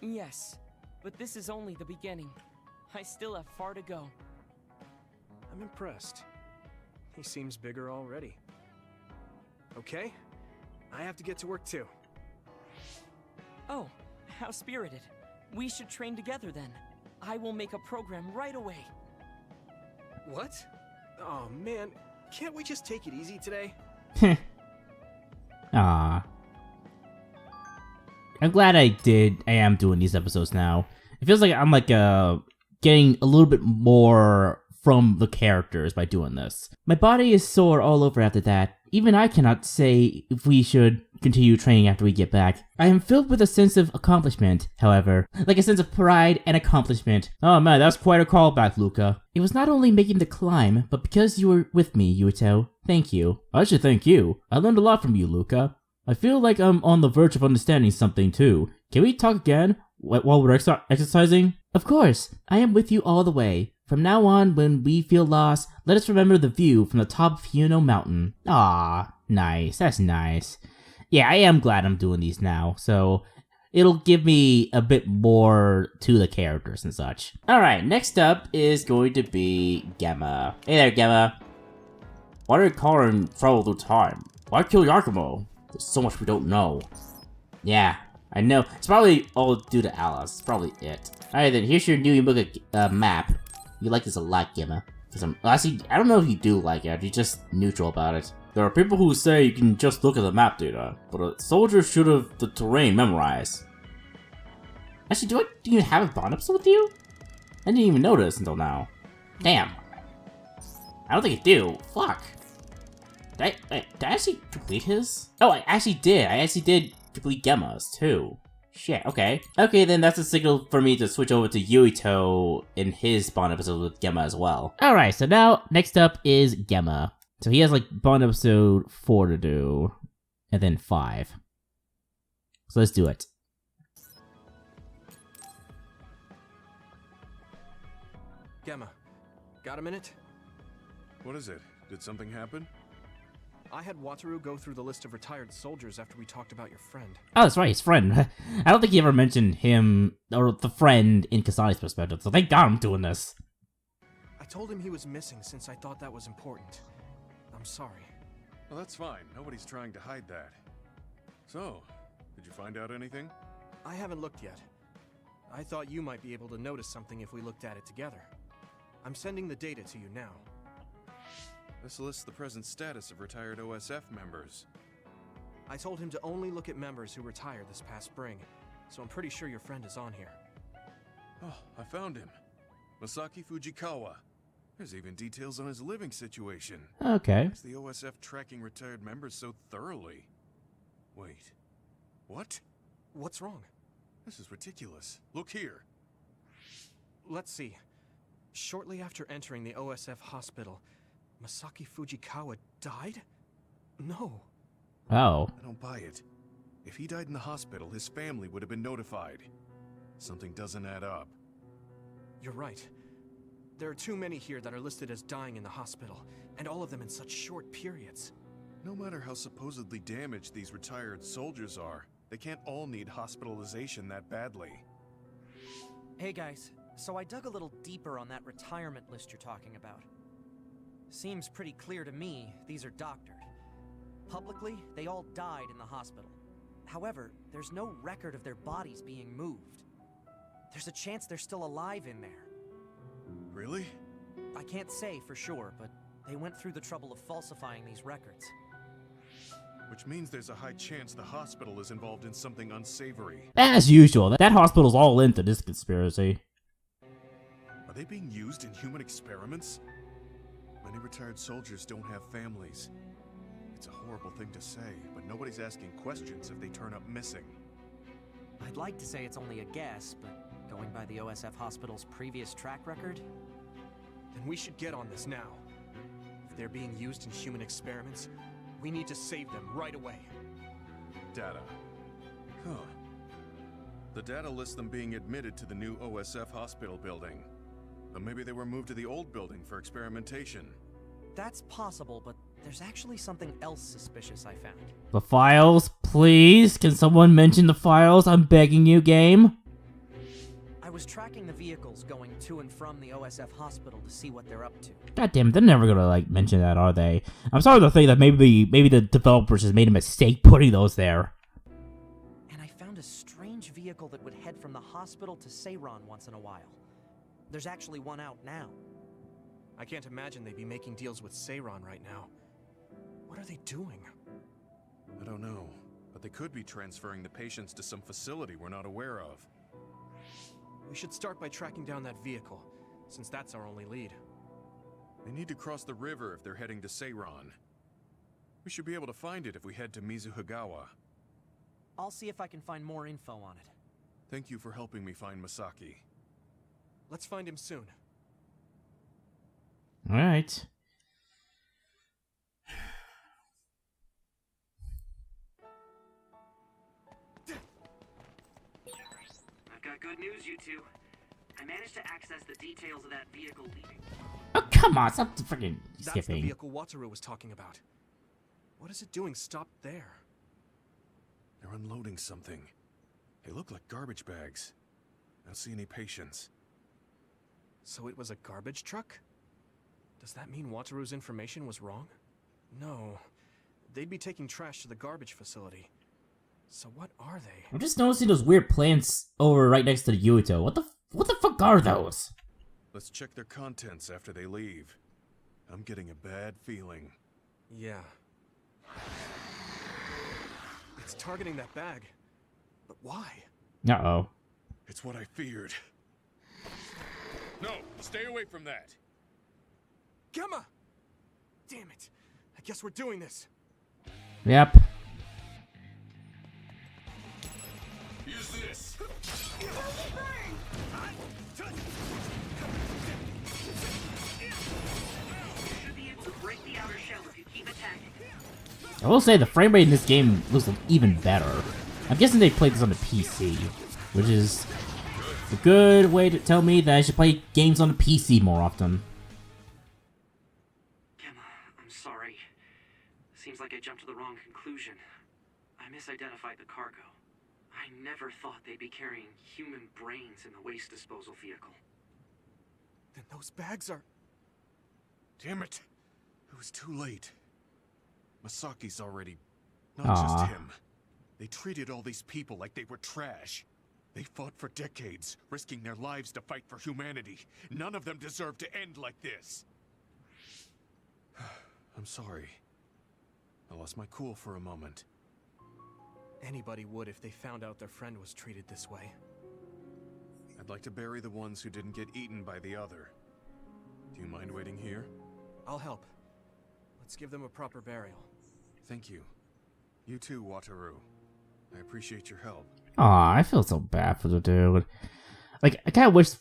Yes, but this is only the beginning. I still have far to go. I'm impressed. He seems bigger already. Okay, I have to get to work too. Oh, how spirited. We should train together then. I will make a program right away. What? Oh man, can't we just take it easy today? Ah. I'm glad I am doing these episodes now. It feels like I'm getting a little bit more from the characters by doing this. My body is sore all over after that. Even I cannot say if we should continue training after we get back. I am filled with a sense of accomplishment, however. Like a sense of pride and accomplishment. Oh man, that's quite a callback, Luca. It was not only making the climb, but because you were with me, Yuito. Thank you. I should thank you. I learned a lot from you, Luca. I feel like I'm on the verge of understanding something too. Can we talk again while we're exercising? Of course. I am with you all the way. From now on, when we feel lost, let us remember the view from the top of Hirono Mountain. Ah, nice. That's nice. Yeah, I am glad I'm doing these now, so it'll give me a bit more to the characters and such. Alright, next up is going to be Gemma. Hey there, Gemma. Why did Karin travel through time? Why kill Yakumo? There's so much we don't know. Yeah, I know. It's probably all due to Alice. It's probably it. Alright then, here's your new Imuka map. You like this a lot, Gemma. Actually, I don't know if you do like it, you're just neutral about it. There are people who say you can just look at the map data, but a soldier should have the terrain memorized. Actually, do I even have a bond episode with you? I didn't even notice until now. Damn. I don't think I do. Fuck. Did I actually complete his? Oh, I actually did. I actually did complete Gemma's, too. Shit, okay. Okay, then that's a signal for me to switch over to Yuito in his Bond episode with Gemma as well. Alright, so now, next up is Gemma. So he has, like, Bond episode 4 to do, and then 5. So let's do it. Gemma, got a minute? What is it? Did something happen? I had Wataru go through the list of retired soldiers after we talked about your friend. Oh, that's right, his friend. I don't think he ever mentioned him, or the friend, in Kasani's perspective, so thank God I'm doing this. I told him he was missing since I thought that was important. I'm sorry. Well, that's fine. Nobody's trying to hide that. So, did you find out anything? I haven't looked yet. I thought you might be able to notice something if we looked at it together. I'm sending the data to you now. This lists the present status of retired OSF members. I told him to only look at members who retired this past spring, so I'm pretty sure your friend is on here. Oh, I found him. Masaki Fujikawa. There's even details on his living situation. Okay. Is the OSF tracking retired members so thoroughly? Wait. What? What's wrong? This is ridiculous. Look here. Let's see. Shortly after entering the OSF hospital, Masaki Fujikawa died? No. Oh. I don't buy it. If he died in the hospital, his family would have been notified. Something doesn't add up. You're right. There are too many here that are listed as dying in the hospital, and all of them in such short periods. No matter how supposedly damaged these retired soldiers are, they can't all need hospitalization that badly. Hey guys, so I dug a little deeper on that retirement list you're talking about. Seems pretty clear to me these are doctored. Publicly, they all died in the hospital. However, there's no record of their bodies being moved. There's a chance they're still alive in there. Really? I can't say for sure, but they went through the trouble of falsifying these records. Which means there's a high chance the hospital is involved in something unsavory. As usual, that hospital's all into this conspiracy. Are they being used in human experiments? Many retired soldiers don't have families. It's a horrible thing to say, but nobody's asking questions if they turn up missing. I'd like to say it's only a guess, but going by the OSF hospital's previous track record... Then we should get on this now. If they're being used in human experiments, we need to save them right away. Data. Huh. The data lists them being admitted to the new OSF hospital building. But maybe they were moved to the old building for experimentation. That's possible, but there's actually something else suspicious I found. The files, please? Can someone mention the files? I'm begging you, game. I was tracking the vehicles going to and from the OSF hospital to see what they're up to. God damn, they're never gonna, like, mention that, are they? I'm sorry to think that maybe the developers just made a mistake putting those there. And I found a strange vehicle that would head from the hospital to Seiran once in a while. There's actually one out now. I can't imagine they'd be making deals with Seiran right now. What are they doing? I don't know, but they could be transferring the patients to some facility we're not aware of. We should start by tracking down that vehicle, since that's our only lead. They need to cross the river if they're heading to Seiran. We should be able to find it if we head to Mizuhigawa. I'll see if I can find more info on it. Thank you for helping me find Masaki. Let's find him soon. Alright. I've got good news, you two. I managed to access the details of that vehicle leaving. Oh, come on, stop freaking That's the skipping. vehicle Wataru was talking about. What is it doing stopped there? They're unloading something. They look like garbage bags. I don't see any patients. So it was a garbage truck? Does that mean Wataru's information was wrong? No. They'd be taking trash to the garbage facility. So what are they? I'm just noticing those weird plants over right next to the Yuito. What the fuck are those? Let's check their contents after they leave. I'm getting a bad feeling. Yeah. It's targeting that bag. But why? Uh-oh. It's what I feared. No, stay away from that. Gemma! Damn it. I guess we're doing this. Yep. Use this. Should be able to break the outer shell if you keep attacking. I will say the frame rate in this game looks even better. I'm guessing they played this on the PC, which is a good way to tell me that I should play games on the PC more often. Gemma, I'm sorry. Seems like I jumped to the wrong conclusion. I misidentified the cargo. I never thought they'd be carrying human brains in the waste disposal vehicle. Then those bags are... Damn it. It was too late. Masaki's already... Not Aw. just him. They treated all these people like they were trash. They fought for decades, risking their lives to fight for humanity. None of them deserve to end like this. I'm sorry. I lost my cool for a moment. Anybody would if they found out their friend was treated this way. I'd like to bury the ones who didn't get eaten by the other. Do you mind waiting here? I'll help. Let's give them a proper burial. Thank you. You too, Wataru. I appreciate your help. Aw, I feel so bad for the dude. Like, I kind of wish...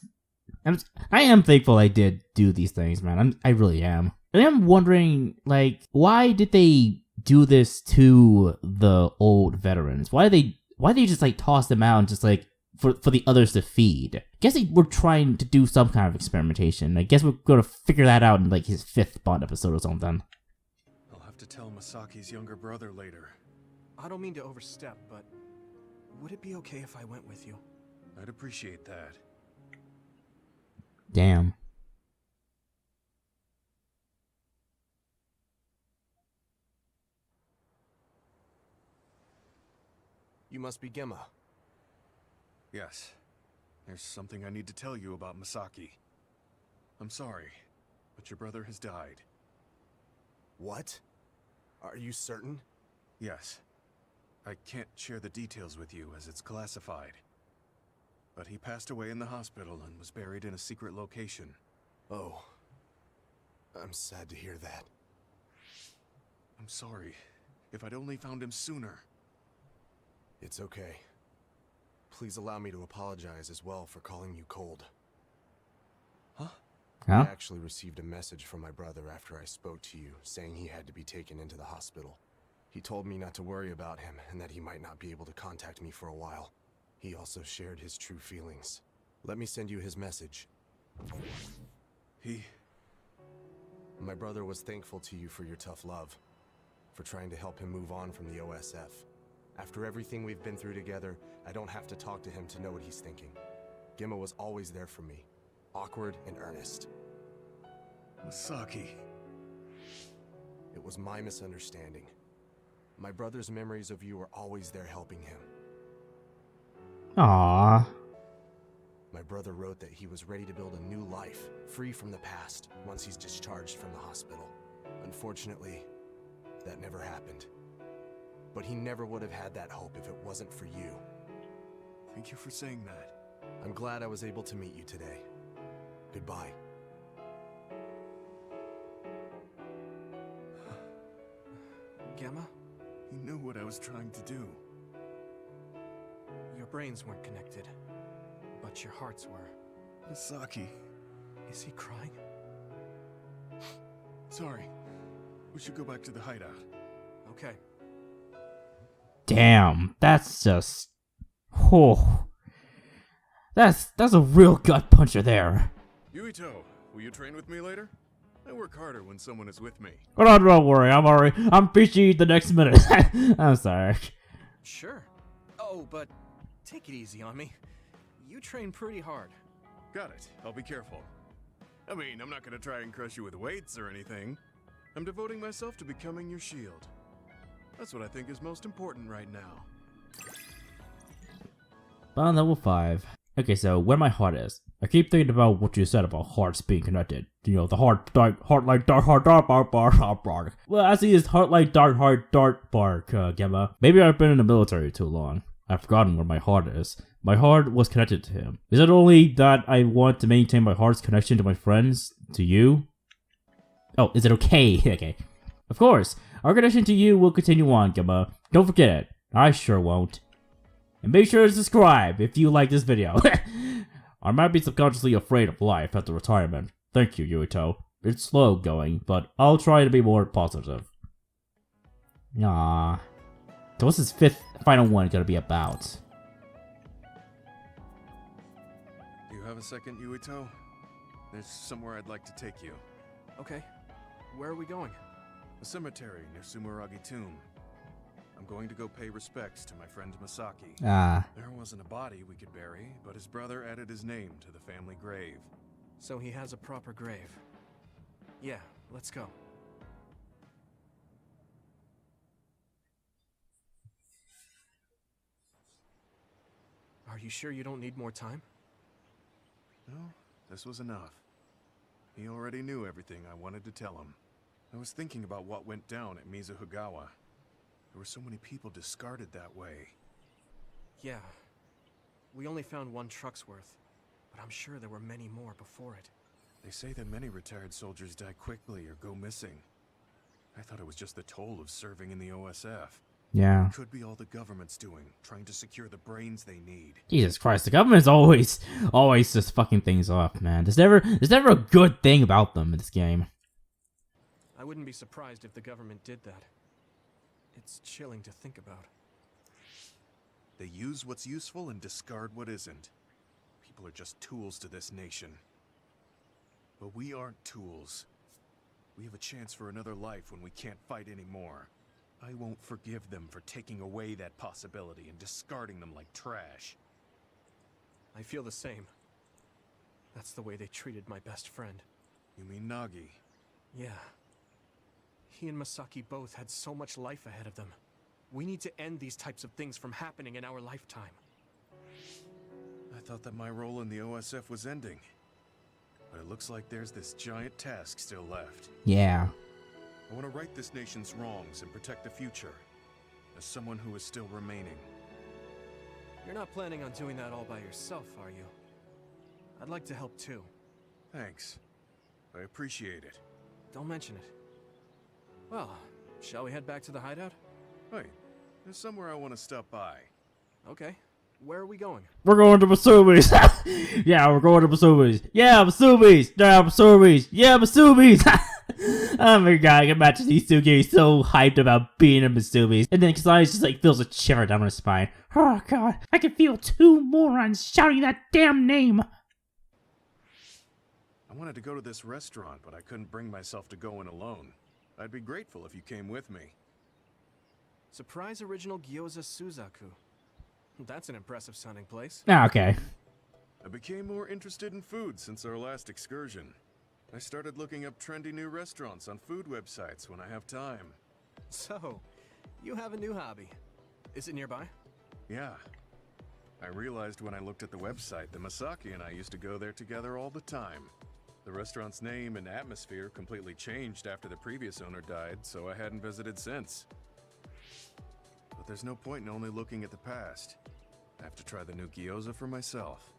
I am thankful I did do these things, man. I really am. And I'm wondering, like, why did they do this to the old veterans? Why did they just, like, toss them out and just, like, for the others to feed? I guess they were trying to do some kind of experimentation. I guess we're gonna figure that out in, like, his 5th Bond episode or something. I'll have to tell Masaki's younger brother later. I don't mean to overstep, but would it be okay if I went with you? I'd appreciate that. Damn. You must be Gemma. Yes. There's something I need to tell you about Masaki. I'm sorry, but your brother has died. What? Are you certain? Yes. I can't share the details with you as it's classified. But he passed away in the hospital and was buried in a secret location. Oh. I'm sad to hear that. I'm sorry. If I'd only found him sooner. It's okay. Please allow me to apologize as well for calling you cold. Huh? I Huh? actually received a message from my brother after I spoke to you, saying he had to be taken into the hospital. He told me not to worry about him, and that he might not be able to contact me for a while. He also shared his true feelings. Let me send you his message. My brother was thankful to you for your tough love, for trying to help him move on from the OSF. After everything we've been through together, I don't have to talk to him to know what he's thinking. Gemma was always there for me, awkward and earnest. Masaki. It was my misunderstanding. My brother's memories of you were always there helping him. Aww. My brother wrote that he was ready to build a new life, free from the past, once he's discharged from the hospital. Unfortunately, that never happened. But he never would have had that hope if it wasn't for you. Thank you for saying that. I'm glad I was able to meet you today. Goodbye. Gemma? He knew what I was trying to do. Your brains weren't connected, but your hearts were. Masaki. Is he crying? Sorry. We should go back to the hideout. Okay. Damn, that's just... Oh. That's a real gut puncher there. Yuito, will you train with me later? I work harder when someone is with me. Hold on, don't worry, I'm busy the next minute. I'm sorry. Sure. Oh, but take it easy on me. You train pretty hard. Got it. I'll be careful. I mean, I'm not gonna try and crush you with weights or anything. I'm devoting myself to becoming your shield. That's what I think is most important right now. On level 5. Okay, so where my heart is. I keep thinking about what you said about hearts being connected. You know, the heart like dark, bark. Well, I see this heart like dark, bark, Gemma. Maybe I've been in the military too long. I've forgotten where my heart is. My heart was connected to him. Is it only that I want to maintain my heart's connection to my friends, to you? Oh, is it okay? Okay. Of course. Our connection to you will continue on, Gemma. Don't forget it. I sure won't. And make sure to subscribe if you like this video. I might be subconsciously afraid of life after retirement. Thank you, Yuito. It's slow going, but I'll try to be more positive. Aww. So what's his fifth final one gonna be about? Do you have a second, Yuito? There's somewhere I'd like to take you. Okay. Where are we going? A cemetery near Sumeragi Tomb. I'm going to go pay respects to my friend Masaki. Ah. There wasn't a body we could bury, but his brother added his name to the family grave. So he has a proper grave. Yeah, let's go. Are you sure you don't need more time? No, this was enough. He already knew everything I wanted to tell him. I was thinking about what went down at Mizuhigawa. There were so many people discarded that way. Yeah. We only found one truck's worth, but I'm sure there were many more before it. They say that many retired soldiers die quickly or go missing. I thought it was just the toll of serving in the OSF. Yeah. It could be all the government's doing, trying to secure the brains they need. Jesus Christ, the government's always just fucking things up, man. There's never a good thing about them in this game. I wouldn't be surprised if the government did that. It's chilling to think about. They use what's useful and discard what isn't. People are just tools to this nation. But we aren't tools. We have a chance for another life when we can't fight anymore. I won't forgive them for taking away that possibility and discarding them like trash. I feel the same. That's the way they treated my best friend. You mean Nagi? Yeah. He and Masaki both had so much life ahead of them. We need to end these types of things from happening in our lifetime. I thought that my role in the OSF was ending. But it looks like there's this giant task still left. Yeah. I want to right this nation's wrongs and protect the future. As someone who is still remaining. You're not planning on doing that all by yourself, are you? I'd like to help too. Thanks. I appreciate it. Don't mention it. Well, shall we head back to the hideout? Wait, there's somewhere I want to stop by. Okay. Where are we going? We're going to Masumi's. Yeah, we're going to Masumi's. Yeah, Masumi's. Yeah, Masumi's. Yeah, Masumi's. Oh my god, I can imagine these two getting so hyped about being in Masumi's. And then Kasai just like feels a shiver down his spine. Oh god, I can feel two morons shouting that damn name. I wanted to go to this restaurant, but I couldn't bring myself to go in alone. I'd be grateful if you came with me. Surprise original gyoza Suzaku. That's an impressive sounding place. Ah, okay. I became more interested in food since our last excursion. I started looking up trendy new restaurants on food websites when I have time. So, you have a new hobby. Is it nearby? Yeah. I realized when I looked at the website that Masaki and I used to go there together all the time. The restaurant's name and atmosphere completely changed after the previous owner died, so I hadn't visited since. But there's no point in only looking at the past. I have to try the new gyoza for myself.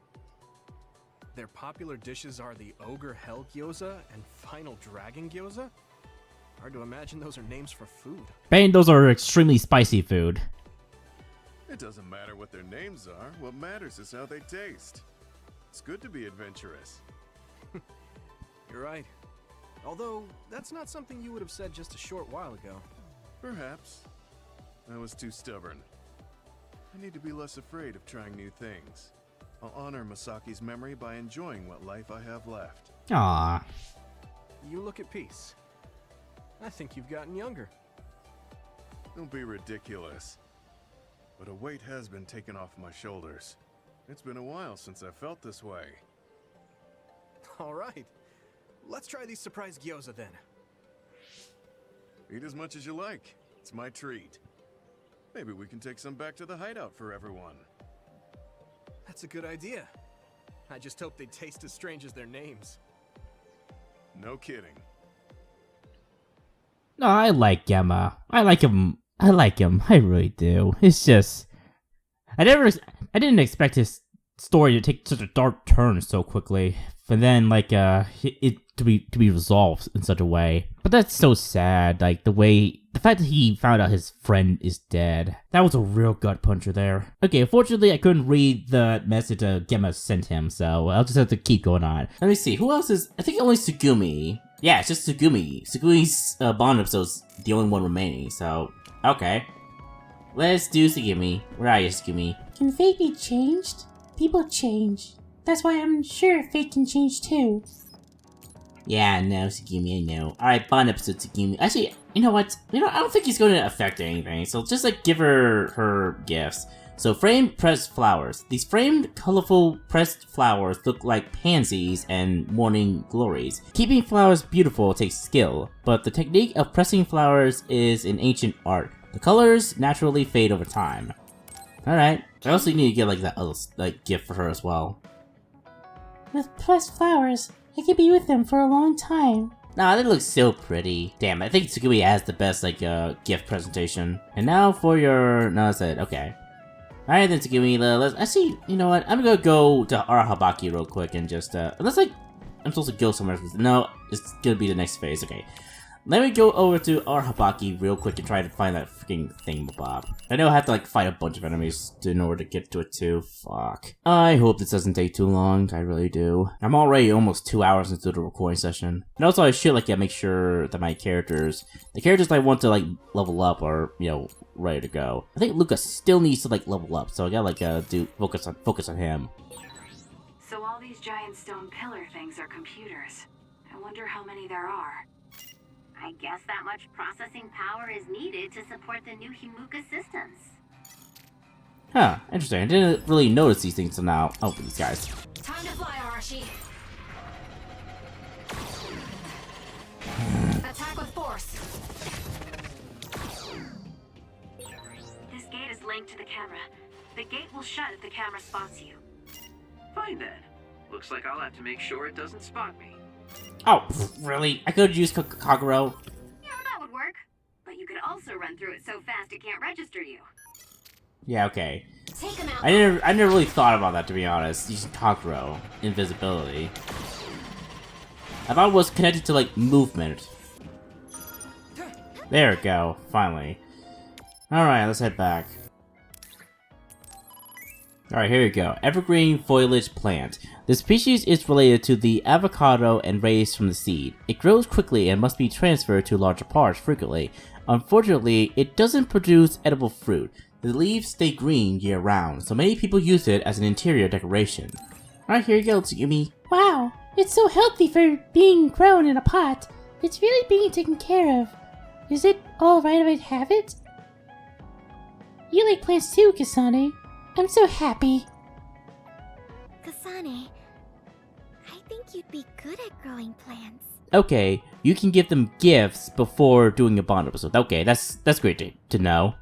Their popular dishes are the Ogre Hell Gyoza and Final Dragon Gyoza? Hard to imagine those are names for food. Bane, those are extremely spicy food. It doesn't matter what their names are. What matters is how they taste. It's good to be adventurous. You're right. Although, that's not something you would have said just a short while ago. Perhaps. I was too stubborn. I need to be less afraid of trying new things. I'll honor Masaki's memory by enjoying what life I have left. Aww. You look at peace. I think you've gotten younger. Don't be ridiculous. But a weight has been taken off my shoulders. It's been a while since I felt this way. All right. Let's try these surprise gyoza then. Eat as much as you like. It's my treat. Maybe we can take some back to the hideout for everyone. That's a good idea. I just hope they taste as strange as their names. No kidding. No, I like Gemma. I like him. I really do. It's just, I didn't expect his story to take such a dark turn so quickly. But then, like, it to be resolved in such a way. But that's so sad. Like the fact that he found out his friend is dead. That was a real gut puncher there. Okay, unfortunately I couldn't read the message Gemma sent him, so I'll just have to keep going on. Let me see, who else is... I think only Tsugumi. Yeah, it's just Tsugumi. Tsugumi's Bond episode's the only one remaining, so... Okay. Let's do Tsugumi. Where are you, Tsugumi? Can fate be changed? People change. That's why I'm sure fate can change too. Yeah, no, Tsugumi, I know. Alright, Bond episode Tsugumi. Actually, you know what? I don't think he's going to affect anything, so just like give her gifts. So framed pressed flowers. These framed, colorful pressed flowers look like pansies and morning glories. Keeping flowers beautiful takes skill, but the technique of pressing flowers is an ancient art. The colors naturally fade over time. Alright. I also need to get like that other gift for her as well. With pressed flowers, I could be with them for a long time. Nah, they look so pretty. Damn, I think Tsugumi has the best gift presentation. And now for your... No, that's it. Okay. Alright then, Tsugumi, let's... Actually, you know what? I'm gonna go to Arahabaki real quick and just, unless, I'm supposed to go somewhere. No, it's gonna be the next phase. Okay. Let me go over to Arahabaki real quick and try to find that freaking thingamabob. I know I have to, fight a bunch of enemies in order to get to it, too. Fuck. I hope this doesn't take too long. I really do. I'm already almost 2 hours into the recording session. And also, I should, make sure that my characters... The characters I want to, level up are, ready to go. I think Lucas still needs to, level up, so I gotta, focus on him. So all these giant stone pillar things are computers. I wonder how many there are. I guess that much processing power is needed to support the new Himuka systems. Huh, interesting. I didn't really notice these things until now. Oh, these guys. Time to fly, Arashi. Attack with force. This gate is linked to the camera. The gate will shut if the camera spots you. Fine then. Looks like I'll have to make sure it doesn't spot me. Oh, really? I could use Kaguro. Yeah, that would work. But you could also run through it so fast it can't register you. Yeah, okay. Take him out. I never really thought about that, to be honest. Using Kaguro, invisibility. I thought it was connected to movement. There we go, finally. Alright, let's head back. Alright, here we go. Evergreen foliage plant. The species is related to the avocado and raised from the seed. It grows quickly and must be transferred to larger parts frequently. Unfortunately, it doesn't produce edible fruit. The leaves stay green year-round, so many people use it as an interior decoration. Alright, here you go, Tsugumi. Wow, it's so healthy for being grown in a pot. It's really being taken care of. Is it alright if I have it? You like plants too, Kasane. I'm so happy. Kasane, I think you'd be good at growing plants. Okay, you can give them gifts before doing a Bond episode. Okay, that's great to know.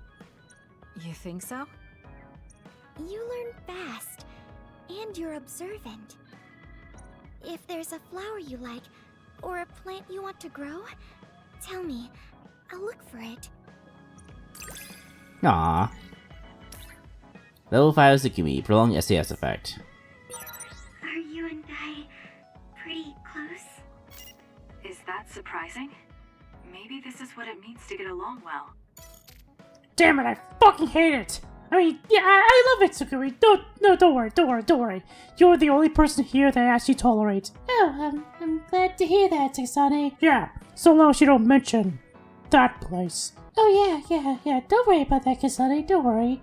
You think so? You learn fast, and you're observant. If there's a flower you like, or a plant you want to grow, tell me. I'll look for it. Aww. Level 5 Tsugumi, prolonged SAS effect. Are you and I pretty close? Is that surprising? Maybe this is what it means to get along well. Damn it, I fucking hate it! I mean, yeah, I love it, Tsugumi. Don't worry. You're the only person here that I actually tolerate. Oh, I'm glad to hear that, Kasane. Yeah, so long as you don't mention that place. Oh, yeah. Don't worry about that, Kasane. Don't worry.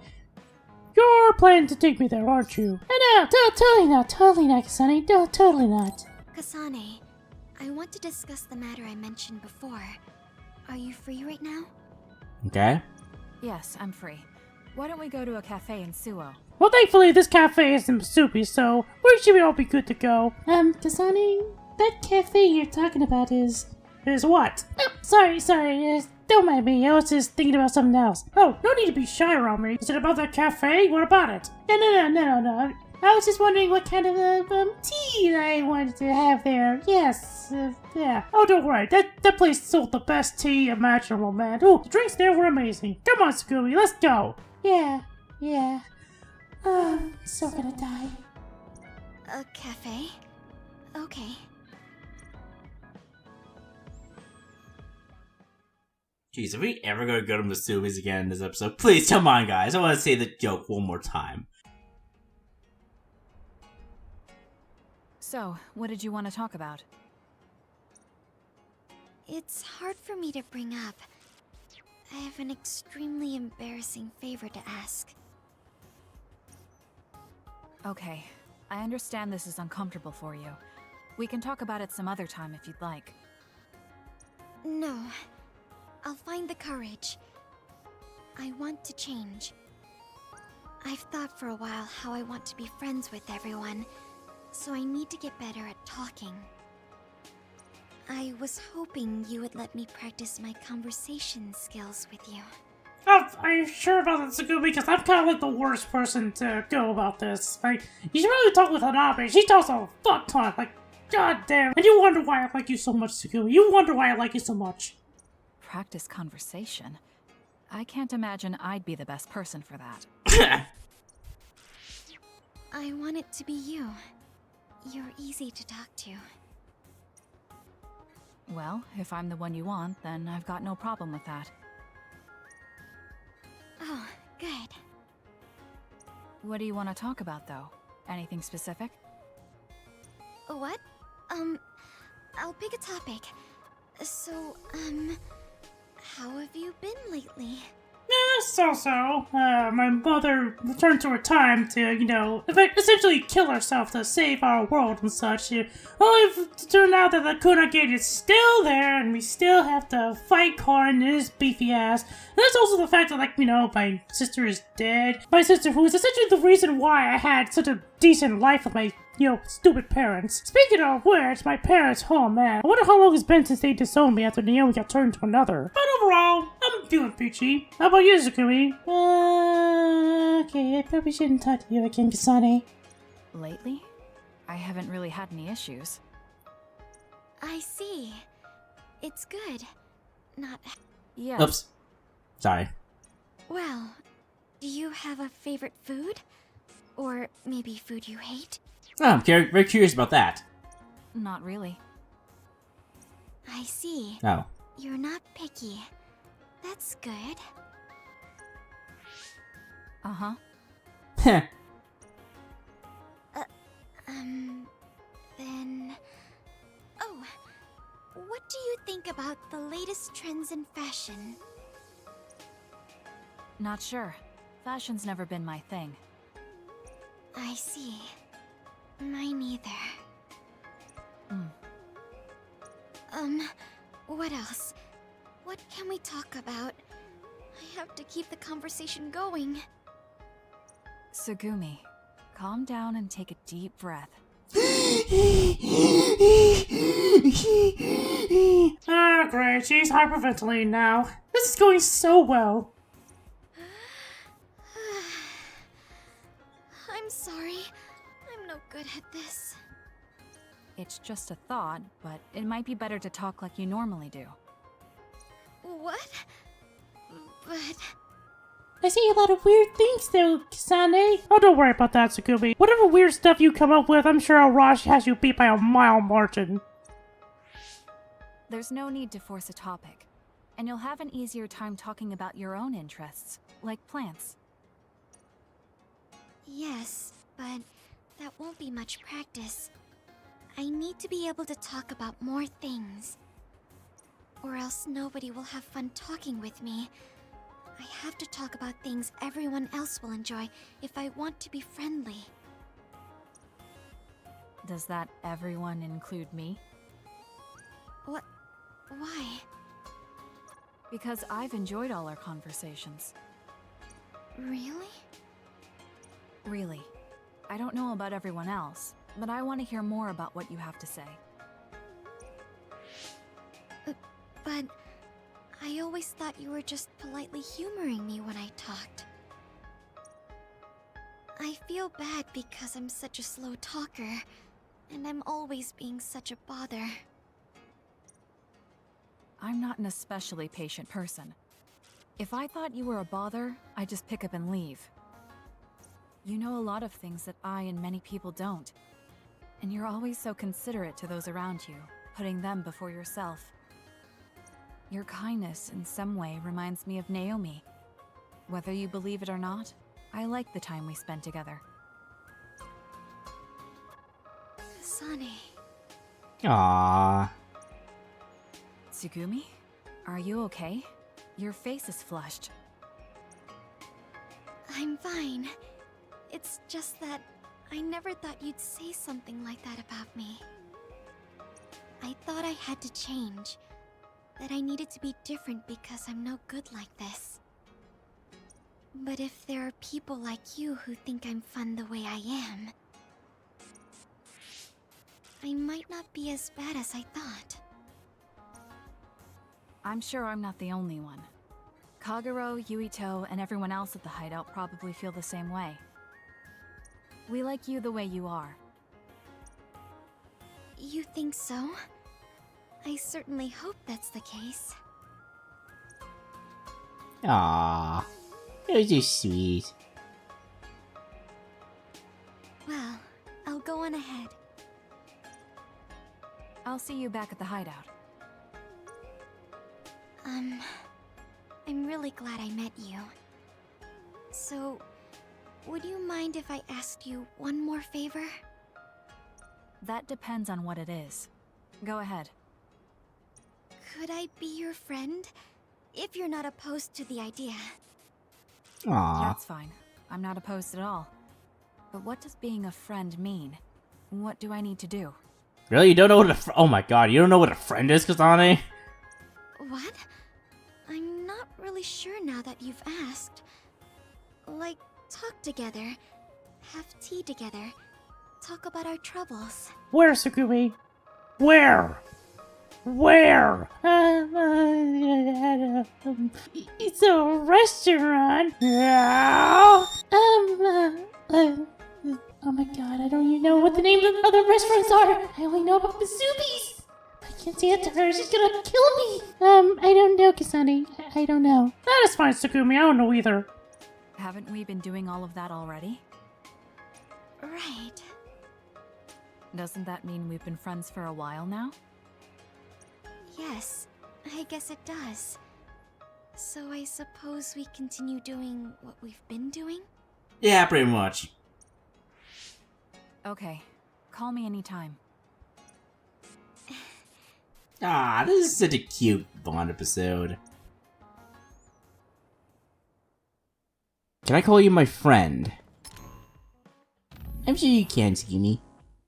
You're planning to take me there, aren't you? No, totally not, Kasane. No, totally not. Kasane, I want to discuss the matter I mentioned before. Are you free right now? Okay. Yes, I'm free. Why don't we go to a cafe in Suo? Well, thankfully, this cafe is in Masupi, so we should all be good to go. Kasane, that cafe you're talking about is what? Oh, sorry, don't mind me, I was just thinking about something else. Oh, no need to be shy around me. Is it about that cafe? What about it? No. I was just wondering what kind of tea I wanted to have there. Yes, yeah. Oh, don't worry, that place sold the best tea imaginable, man. Oh, the drinks there were amazing. Come on, Scooby, let's go. Yeah. Oh, I'm so gonna die. A cafe? Okay. Jeez, if we ever go to Masumi's again in this episode, please come on, guys. I want to say the joke one more time. So, what did you want to talk about? It's hard for me to bring up. I have an extremely embarrassing favor to ask. Okay, I understand this is uncomfortable for you. We can talk about it some other time if you'd like. No. I'll find the courage. I want to change. I've thought for a while how I want to be friends with everyone, so I need to get better at talking. I was hoping you would let me practice my conversation skills with you. Oh, are you sure about that, Tsugumi? Because I'm kind of like the worst person to go about this. Like, you should really talk with Hanabe. She talks a fuck ton. Like, god damn. And you wonder why I like you so much, Tsugumi. You wonder why I like you so much. Practice conversation? I can't imagine I'd be the best person for that. I want it to be you. You're easy to talk to. Well, if I'm the one you want, then I've got no problem with that. Oh, good. What do you want to talk about, though? Anything specific? What? I'll pick a topic. So, how have you been lately? So-so. My mother returned to her time to, essentially kill herself to save our world and such. Only to turn out that the Kuna Gate is still there, and we still have to fight Karn and his beefy ass. And that's also the fact that, my sister is dead. My sister, who is essentially the reason why I had such a decent life with my stupid parents. Speaking of which, my parents, oh man, I wonder how long it's been since they disowned me after Naomi got turned to another. But overall, I'm feeling peachy. How about you, Tsugumi? Okay, I probably shouldn't talk to you again, Kasane. Lately? I haven't really had any issues. I see. It's good. Not... Yes. Oops. Sorry. Well, do you have a favorite food? Or maybe food you hate? Oh, I'm very curious about that. Not really. I see. Oh. You're not picky. That's good. Uh-huh. Heh. Then... Oh, what do you think about the latest trends in fashion? Not sure. Fashion's never been my thing. I see. Mine either. What else? What can we talk about? I have to keep the conversation going. Tsugumi, calm down and take a deep breath. Ah, great. She's hyperventilating now. This is going so well. I'm sorry. I'm no good at this. It's just a thought, but it might be better to talk like you normally do. What? But... I see a lot of weird things though, Kasane. Oh, don't worry about that, Tsugumi. Whatever weird stuff you come up with, I'm sure Arashi has you beat by a mile margin. There's no need to force a topic, and you'll have an easier time talking about your own interests, like plants. Yes, but that won't be much practice. I need to be able to talk about more things. Or else nobody will have fun talking with me. I have to talk about things everyone else will enjoy if I want to be friendly. Does that everyone include me? What? Why? Because I've enjoyed all our conversations. Really? Really. I don't know about everyone else, but I want to hear more about what you have to say. But I always thought you were just politely humoring me when I talked. I feel bad because I'm such a slow talker, and I'm always being such a bother. I'm not an especially patient person. If I thought you were a bother, I'd just pick up and leave. You know a lot of things that I and many people don't. And you're always so considerate to those around you, putting them before yourself. Your kindness, in some way, reminds me of Naomi. Whether you believe it or not, I like the time we spent together. Kasane. Aww. Tsugumi? Are you okay? Your face is flushed. I'm fine. It's just that I never thought you'd say something like that about me. I thought I had to change. That I needed to be different because I'm no good like this. But if there are people like you who think I'm fun the way I am, I might not be as bad as I thought. I'm sure I'm not the only one. Kagero, Yuito, and everyone else at the hideout probably feel the same way. We like you the way you are. You think so? I certainly hope that's the case. Aww. You're just sweet. Well, I'll go on ahead. I'll see you back at the hideout. I'm really glad I met you. So, would you mind if I asked you one more favor? That depends on what it is. Go ahead. Could I be your friend? If you're not opposed to the idea. Aww. That's fine. I'm not opposed at all. But what does being a friend mean? What do I need to do? Really? You don't know what oh my god, you don't know what a friend is, Kasane? What? I'm not really sure now that you've asked. Like, talk together, have tea together, talk about our troubles. Where, Tsugumi? Where? Where? It's a restaurant. Oh my god, I don't even know what the names of other restaurants are. I only know about Mizubi's. I can't say it to her, she's gonna kill me. I don't know, Kasane. I don't know. That is fine, Tsugumi, I don't know either. Haven't we been doing all of that already? Right. Doesn't that mean we've been friends for a while now? Yes, I guess it does. So I suppose we continue doing what we've been doing? Yeah, pretty much. Okay. Call me anytime. Ah, this is such a cute Bond episode. Can I call you my friend? I'm sure you can, Tsugumi.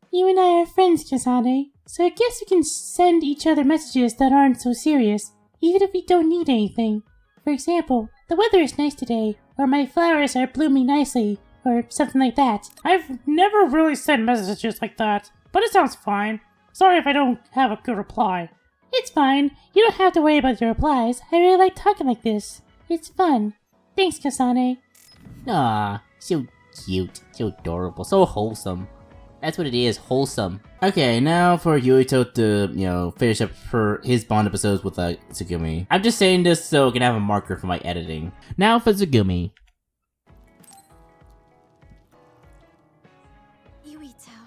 You and I are friends, Kasane, so I guess we can send each other messages that aren't so serious, even if we don't need anything. For example, the weather is nice today, or my flowers are blooming nicely, or something like that. I've never really sent messages like that, but it sounds fine. Sorry if I don't have a good reply. It's fine. You don't have to worry about your replies. I really like talking like this. It's fun. Thanks, Kasane. Ah, so cute, so adorable, so wholesome. That's what it is, wholesome. Okay, now for Yuito to, finish up his Bond episodes with Tsugumi. I'm just saying this so I can have a marker for my editing. Now for Tsugumi. Yuito,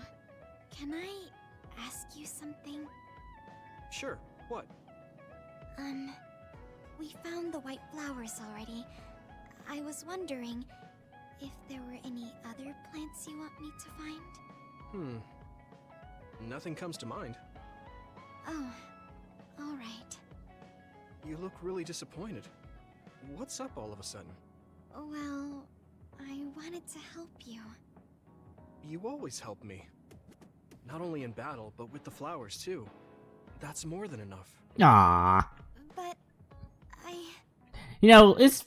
can I ask you something? Sure, what? We found the white flowers already. I was wondering if there were any other plants you want me to find? Nothing comes to mind. Oh, alright. You look really disappointed. What's up all of a sudden? Well, I wanted to help you. You always help me. Not only in battle, but with the flowers too. That's more than enough. Ah. But this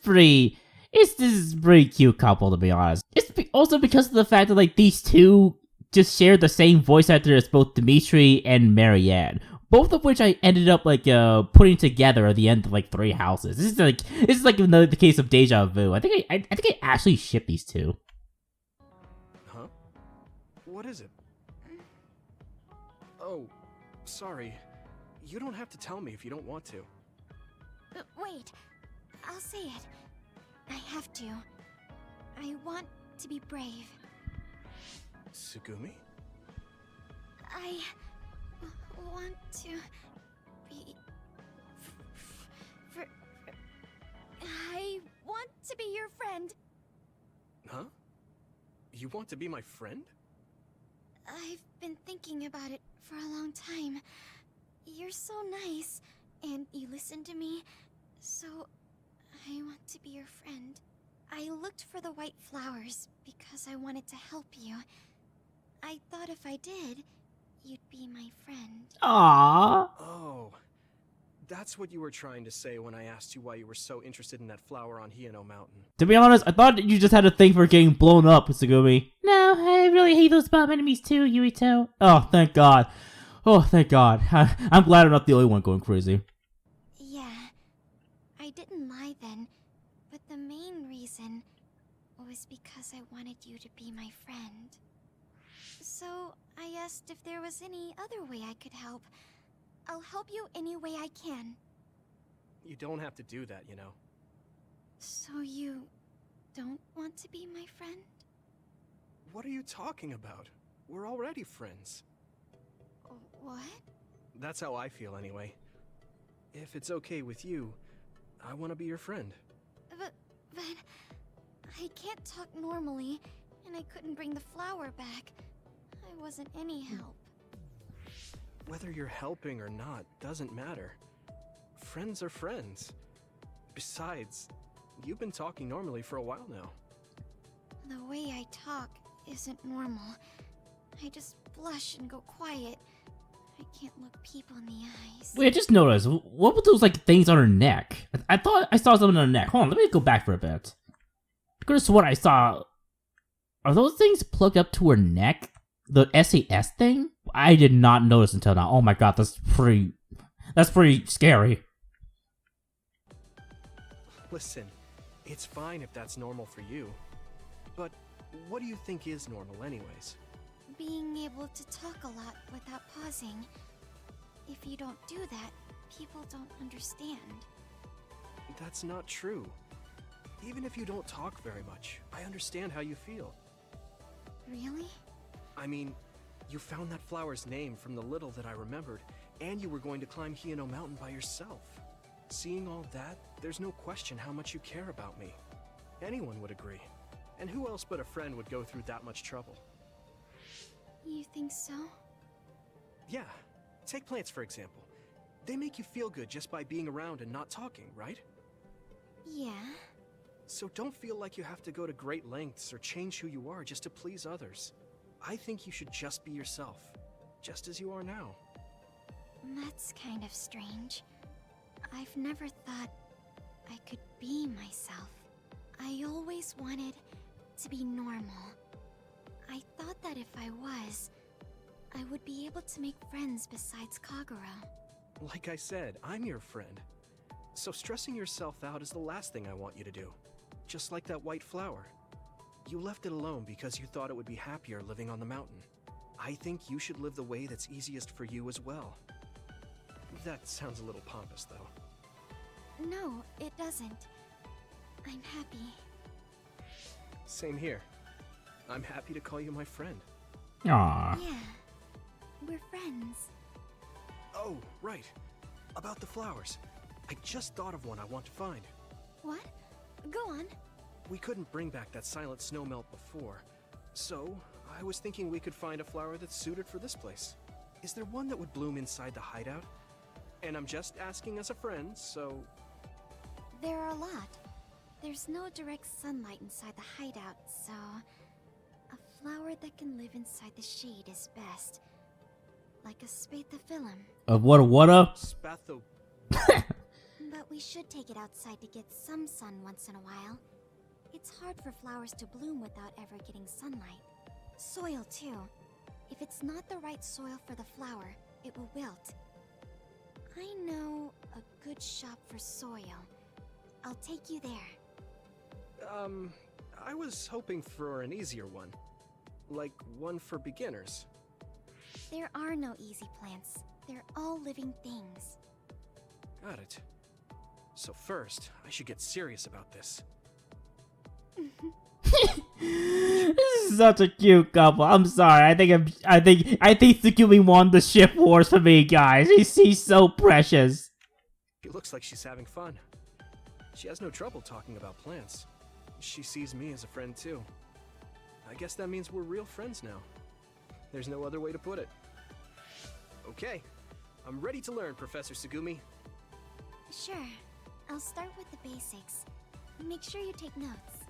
is a pretty cute couple, to be honest. It's also because of the fact that, these two just share the same voice actor as both Dimitri and Marianne. Both of which I ended up, putting together at the end of, 3 houses. This is like the case of Deja Vu. I think I actually ship these two. Huh? What is it? Oh, sorry. You don't have to tell me if you don't want to. wait, I'll say it. I have to. I want to be brave. Tsugumi? I want to be You want to be my friend? I've been thinking about it for a long time. You're so nice, and you listen to me, so I want to be your friend. I looked for the white flowers because I wanted to help you. I thought if I did, you'd be my friend. Aww. Oh, that's what you were trying to say when I asked you why you were so interested in that flower on Hieno Mountain. To be honest, I thought you just had a thing for getting blown up, Tsugumi. No, I really hate those bomb enemies too, Yuito. Oh, thank God. Oh, thank God. I'm glad I'm not the only one going crazy. Yeah, I didn't lie then, but the main reason was because I wanted you to be my friend. So I asked if there was any other way I could help. I'll help you any way I can. You don't have to do that, you know. So you don't want to be my friend? What are you talking about? We're already friends. What? That's how I feel anyway. If it's okay with you, I want to be your friend. But I can't talk normally, and I couldn't bring the flower back. I wasn't any help. Whether you're helping or not doesn't matter. Friends are friends. Besides, you've been talking normally for a while now. The way I talk isn't normal. I just blush and go quiet. I can't look people in the eyes. Wait, I just noticed. What were those, like, things on her neck? I thought I saw something on her neck. Hold on, let me go back for a bit. I could have sworn I saw... Are those things plugged up to her neck? The SAS thing? I did not notice until now. Oh my God, that's pretty scary. Listen, it's fine if that's normal for you. But what do you think is normal anyways? Being able to talk a lot without pausing. If you don't do that, people don't understand. That's not true. Even if you don't talk very much, I understand how you feel. Really? I mean, you found that flower's name from the little that I remembered, and you were going to climb Hieno Mountain by yourself. Seeing all that, there's no question how much you care about me. Anyone would agree. And who else but a friend would go through that much trouble? You think so? Yeah. Take plants, for example. They make you feel good just by being around and not talking, right? Yeah. So don't feel like you have to go to great lengths or change who you are just to please others. I think you should just be yourself, just as you are now. That's kind of strange. I've never thought I could be myself. I always wanted to be normal. I thought that if I was, I would be able to make friends besides Kagura. Like I said, I'm your friend. So stressing yourself out is the last thing I want you to do. Just like that white flower. You left it alone because you thought it would be happier living on the mountain. I think you should live the way that's easiest for you as well. That sounds a little pompous, though. No, it doesn't. I'm happy. Same here. I'm happy to call you my friend. Aww. Yeah, we're friends. Oh, right. About the flowers. I just thought of one I want to find. What? Go on. We couldn't bring back that silent snowmelt before, so I was thinking we could find a flower that's suited for this place. Is there one that would bloom inside the hideout? And I'm just asking as a friend, so... There are a lot. There's no direct sunlight inside the hideout, so... A flower that can live inside the shade is best. Like a spathiphyllum. What a? Spatho... But we should take it outside to get some sun once in a while. It's hard for flowers to bloom without ever getting sunlight. Soil, too. If it's not the right soil for the flower, it will wilt. I know a good shop for soil. I'll take you there. I was hoping for an easier one. Like one for beginners. There are no easy plants. They're all living things. Got it. So first, I should get serious about this. This is such a cute couple. I'm sorry. I think Tsugumi won the ship wars for me, guys. She's so precious. It looks like she's having fun. She has no trouble talking about plants. She sees me as a friend too. I guess that means we're real friends now. There's no other way to put it. Okay, I'm ready to learn, Professor Tsugumi. Sure. I'll start with the basics. Make sure you take notes.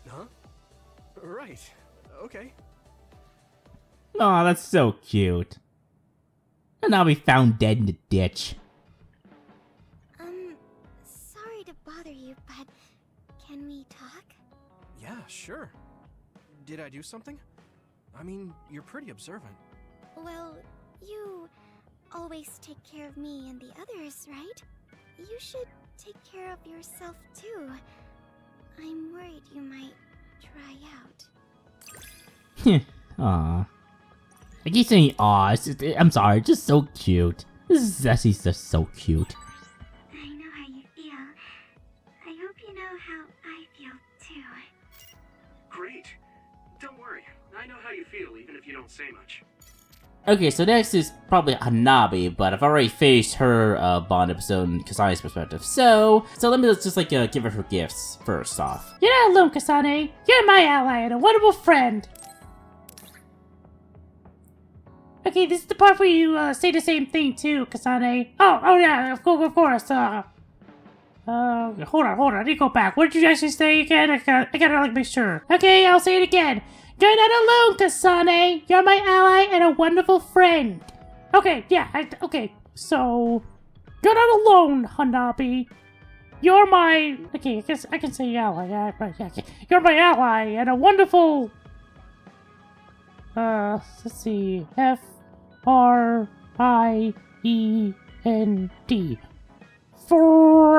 Huh? Right. Okay. Aw, that's so cute. And now be found dead in the ditch. Sorry to bother you, but can we talk? Yeah, sure. Did I do something? I mean, you're pretty observant. Well, you always take care of me and the others, right? You should take care of yourself too. I'm worried you might try out. Aw. I keep saying aw, I'm sorry, it's just so cute. This is actually just so cute. I know how you feel. I hope you know how I feel too. Great. Don't worry. I know how you feel, even if you don't say much. Okay, so next is probably Hanabi, but I've already finished her Bond episode in Kasani's perspective. So let me just give her her gifts first off. You're not alone, Kasane. You're my ally and a wonderful friend. Okay, this is the part where you say the same thing too, Kasane. Oh yeah, of course. Hold on. I need to go back. What did you actually say again? I gotta make sure. Okay, I'll say it again. You're not alone, Kasane. You're my ally and a wonderful friend. Okay, yeah. Okay, so you're not alone, Hanabi. You're my. Okay, I guess I can say ally. Yeah, okay. You're my ally and a wonderful. Let's see. Friend. For.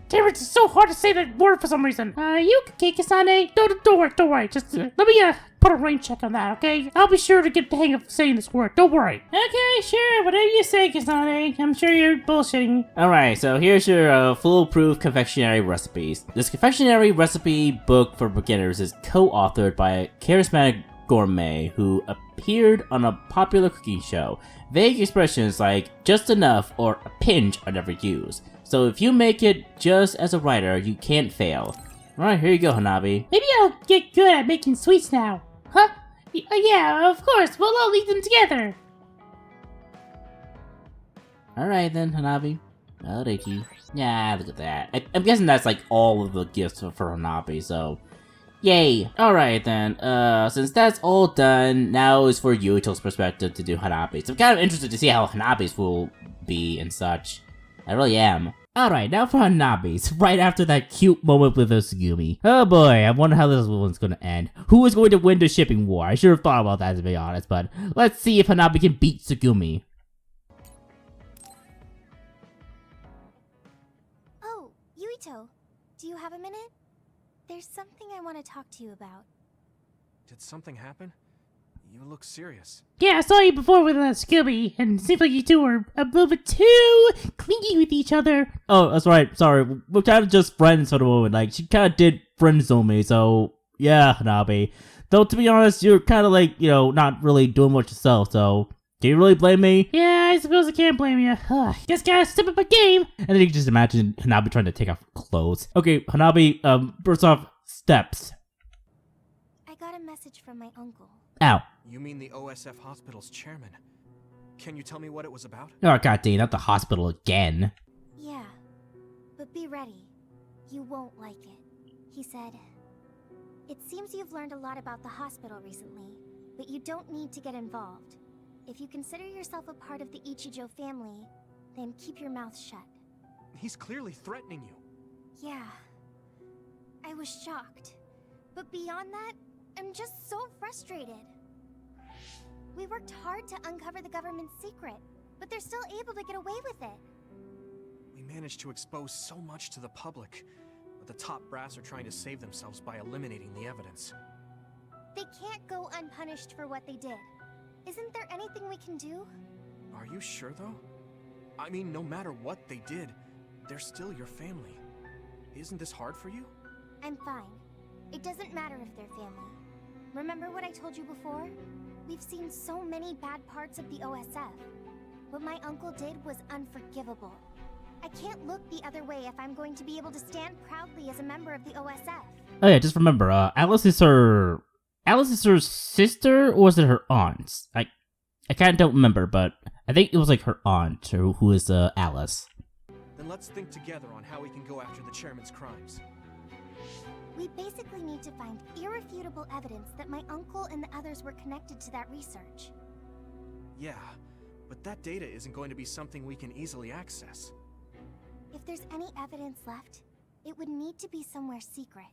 Damn it, it's so hard to say that word for some reason. You okay, Kasane? Don't worry. Just let me put a rain check on that, okay? I'll be sure to get the hang of saying this word. Don't worry. Okay, sure. Whatever you say, Kasane. I'm sure you're bullshitting. Alright, so here's your foolproof confectionery recipes. This confectionery recipe book for beginners is co-authored by a charismatic gourmet who appeared on a popular cooking show. Vague expressions like just enough or a pinch are never used. So if you make it just as a writer, you can't fail. Alright, here you go, Hanabi. Maybe I'll get good at making sweets now. Huh? Yeah, of course. We'll all eat them together. Alright then, Hanabi. Alrighty. Yeah, look at that. I'm guessing that's like all of the gifts for Hanabi, so... Yay! Alright then, since that's all done, now is for Yuito's perspective to do Hanabi's. I'm kind of interested to see how Hanabi's will be and such. I really am. Alright, now for Hanabi's, right after that cute moment with Tsugumi. Oh boy, I wonder how this one's gonna end. Who is going to win the shipping war? I should have thought about that, to be honest, but let's see if Hanabi can beat Tsugumi. Oh, Yuito, do you have a minute? There's something I want to talk to you about. Did something happen? You look serious. Yeah, I saw you before with Skibby, and it seems like you two were a little bit too clingy with each other. Oh, that's right. Sorry, we're kind of just friends for the moment. Like, she kind of did friend zone me, so yeah, Hanabi. Though, to be honest, you're kind of like, not really doing much yourself, so can you really blame me? Yeah, I suppose I can't blame you. Guess gotta step up my game. And then you can just imagine Hanabi trying to take off clothes. Okay, Hanabi, first off, steps. I got a message from my uncle. Ow. You mean the OSF hospital's chairman? Can you tell me what it was about? Oh, god dang, not the hospital again. Yeah, but be ready. You won't like it. He said, "It seems you've learned a lot about the hospital recently, but you don't need to get involved. If you consider yourself a part of the Ichijo family, then keep your mouth shut." He's clearly threatening you. Yeah. I was shocked. But beyond that, I'm just so frustrated. We worked hard to uncover the government's secret, but they're still able to get away with it. We managed to expose so much to the public, but the top brass are trying to save themselves by eliminating the evidence. They can't go unpunished for what they did. Isn't there anything we can do? Are you sure, though? I mean, no matter what they did, they're still your family. Isn't this hard for you? I'm fine. It doesn't matter if they're family. Remember what I told you before? We've seen so many bad parts of the OSF. What my uncle did was unforgivable. I can't look the other way if I'm going to be able to stand proudly as a member of the OSF. Oh yeah, just remember, Alice is her sister, or was it her aunt? I kind of don't remember, but I think it was like her aunt, who is Alice. Then let's think together on how we can go after the chairman's crimes. We basically need to find irrefutable evidence that my uncle and the others were connected to that research. Yeah, but that data isn't going to be something we can easily access. If there's any evidence left, it would need to be somewhere secret.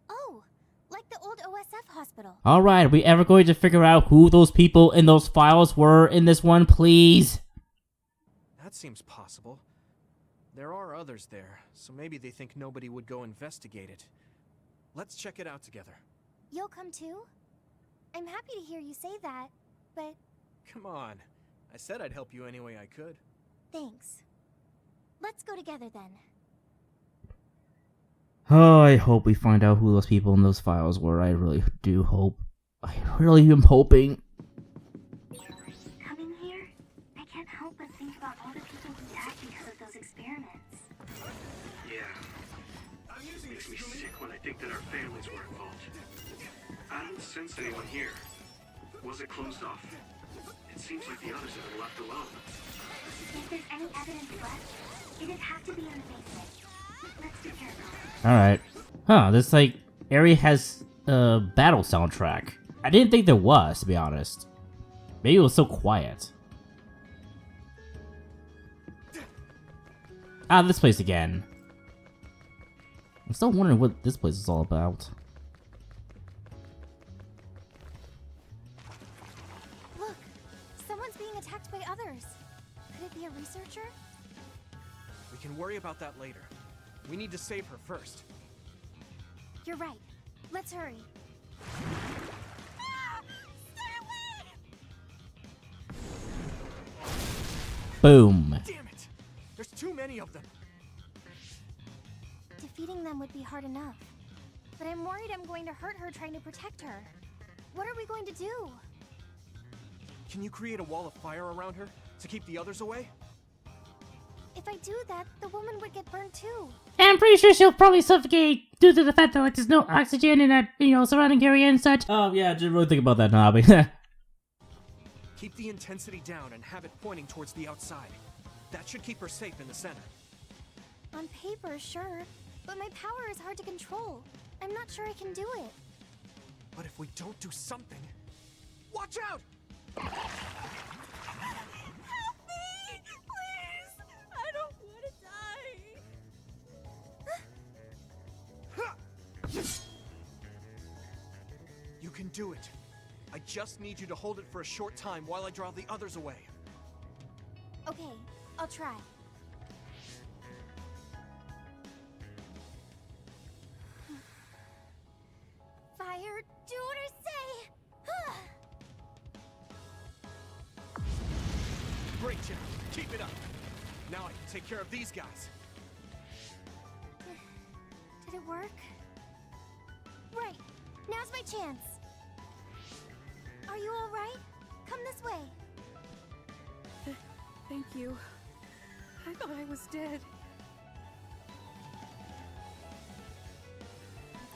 Oh, like the old OSF hospital. Alright, are we ever going to figure out who those people in those files were in this one, please? That seems possible. There are others there, so maybe they think nobody would go investigate it. Let's check it out together. You'll come too? I'm happy to hear you say that, but... Come on. I said I'd help you any way I could. Thanks. Let's go together then. Oh, I hope we find out who those people in those files were. I really do hope. I really am hoping. Come in here? I can't help but think about all the people who died because of those experiments. Yeah. It makes me sick when I think that our families were involved. I don't sense anyone here. Was it closed off? It seems like the others have been left alone. If there's any evidence left, it'd have to be in the basement. Let's be careful. Alright. Huh, this area has a battle soundtrack. I didn't think there was, to be honest. Maybe it was so quiet. Ah, this place again. I'm still wondering what this place is all about. Look, someone's being attacked by others. Could it be a researcher? We can worry about that later. We need to save her first. You're right. Let's hurry. Boom. Damn it! There's too many of them. Defeating them would be hard enough. But I'm worried I'm going to hurt her trying to protect her. What are we going to do? Can you create a wall of fire around her to keep the others away? If I do that, the woman would get burned too. And I'm pretty sure she'll probably suffocate due to the fact that there's no oxygen in that, surrounding area and such. Oh yeah, I didn't really think about that, Nobby. Keep the intensity down and have it pointing towards the outside. That should keep her safe in the center. On paper, sure. But my power is hard to control. I'm not sure I can do it. But if we don't do something... Watch out! Help me! Please! I don't want to die! You can do it. I just need you to hold it for a short time while I draw the others away. Okay, I'll try. Fire, do what I say! Great job. Keep it up. Now I can take care of these guys. Did it work? Right. Now's my chance. Are you all right? Come this way. Thank you. I thought I was dead.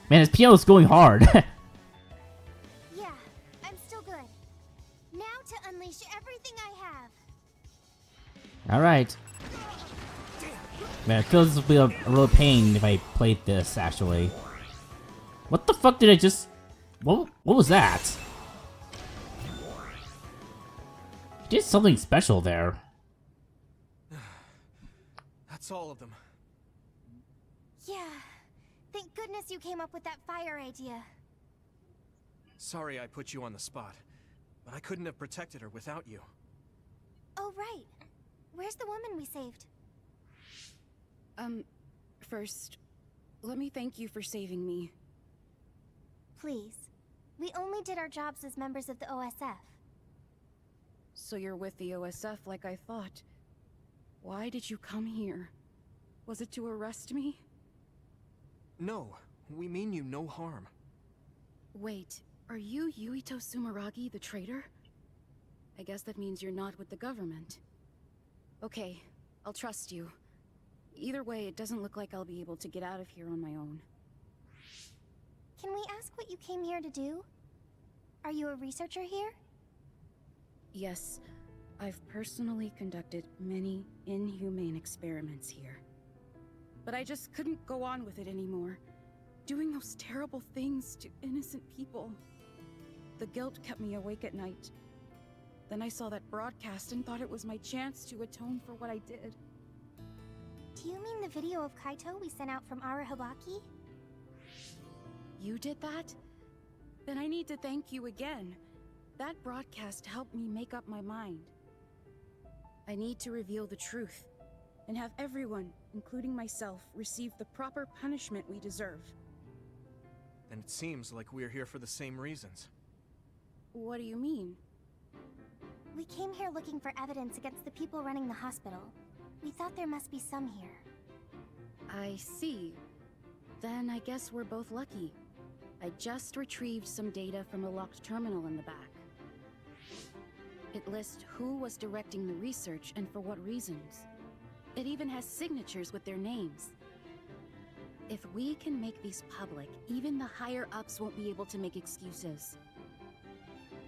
Man, his piano's going hard. Yeah, I'm still good. Now to unleash everything I have. Alright. Man, I feel this will be a real pain if I played this, actually. What the fuck did I just... What was that? Did something special there. That's all of them. Yeah. Thank goodness you came up with that fire idea. Sorry I put you on the spot, but I couldn't have protected her without you. Oh, right. Where's the woman we saved? First, let me thank you for saving me. Please. We only did our jobs as members of the OSF. So you're with the OSF like I thought. Why did you come here? Was it to arrest me? No, we mean you no harm. Wait, are you Yuito Sumeragi, the traitor? I guess that means you're not with the government. Okay, I'll trust you. Either way, it doesn't look like I'll be able to get out of here on my own. Can we ask what you came here to do? Are you a researcher here? Yes, I've personally conducted many inhumane experiments here. But I just couldn't go on with it anymore. Doing those terrible things to innocent people. The guilt kept me awake at night. Then I saw that broadcast and thought it was my chance to atone for what I did. Do you mean the video of Kaito we sent out from Arahabaki? You did that? Then I need to thank you again. That broadcast helped me make up my mind. I need to reveal the truth, and have everyone, including myself, receive the proper punishment we deserve. Then it seems like we're here for the same reasons. What do you mean? We came here looking for evidence against the people running the hospital. We thought there must be some here. I see. Then I guess we're both lucky. I just retrieved some data from a locked terminal in the back. It lists who was directing the research and for what reasons. It even has signatures with their names. If we can make these public, even the higher-ups won't be able to make excuses.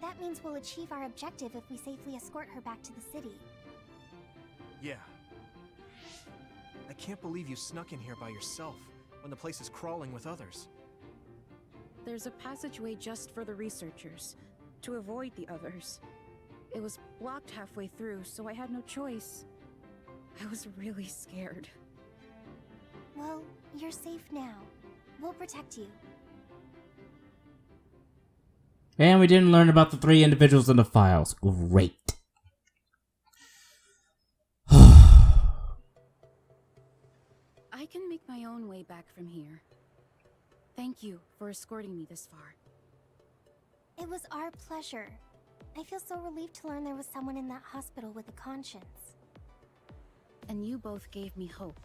That means we'll achieve our objective if we safely escort her back to the city. Yeah. I can't believe you snuck in here by yourself, when the place is crawling with others. There's a passageway just for the researchers, to avoid the others. It was blocked halfway through, so I had no choice. I was really scared. Well, you're safe now. We'll protect you. And we didn't learn about the 3 individuals in the files. Great. I can make my own way back from here. Thank you for escorting me this far. It was our pleasure. I feel so relieved to learn there was someone in that hospital with a conscience. And you both gave me hope.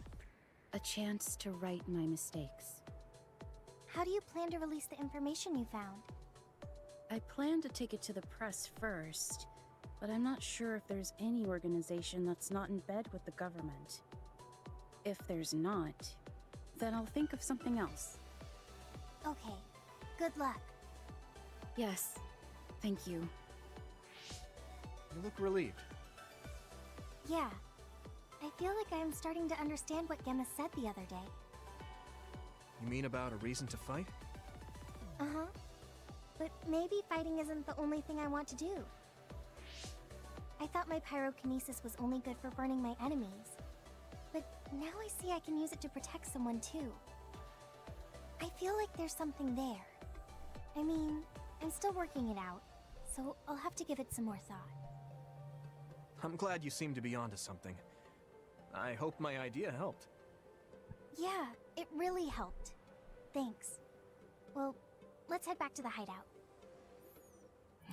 A chance to right my mistakes. How do you plan to release the information you found? I plan to take it to the press first, but I'm not sure if there's any organization that's not in bed with the government. If there's not, then I'll think of something else. Okay. Good luck. Yes. Thank you. You look relieved. Yeah. I feel like I'm starting to understand what Gemma said the other day. You mean about a reason to fight? Uh-huh. But maybe fighting isn't the only thing I want to do. I thought my pyrokinesis was only good for burning my enemies. But now I see I can use it to protect someone too. I feel like there's something there. I mean, I'm still working it out, so I'll have to give it some more thought. I'm glad you seem to be onto something. I hope my idea helped. Yeah, it really helped. Thanks. Well, let's head back to the hideout.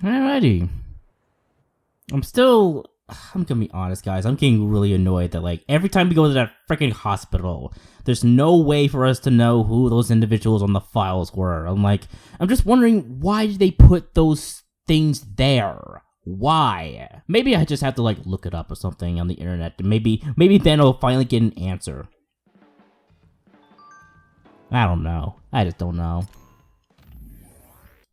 Alrighty. I'm gonna be honest, guys. I'm getting really annoyed that, like, every time we go to that freaking hospital, there's no way for us to know who those individuals on the files were. I'm just wondering, why did they put those things there? Why? Maybe I just have to, like, look it up or something on the internet. And maybe then I'll finally get an answer. I don't know. I just don't know.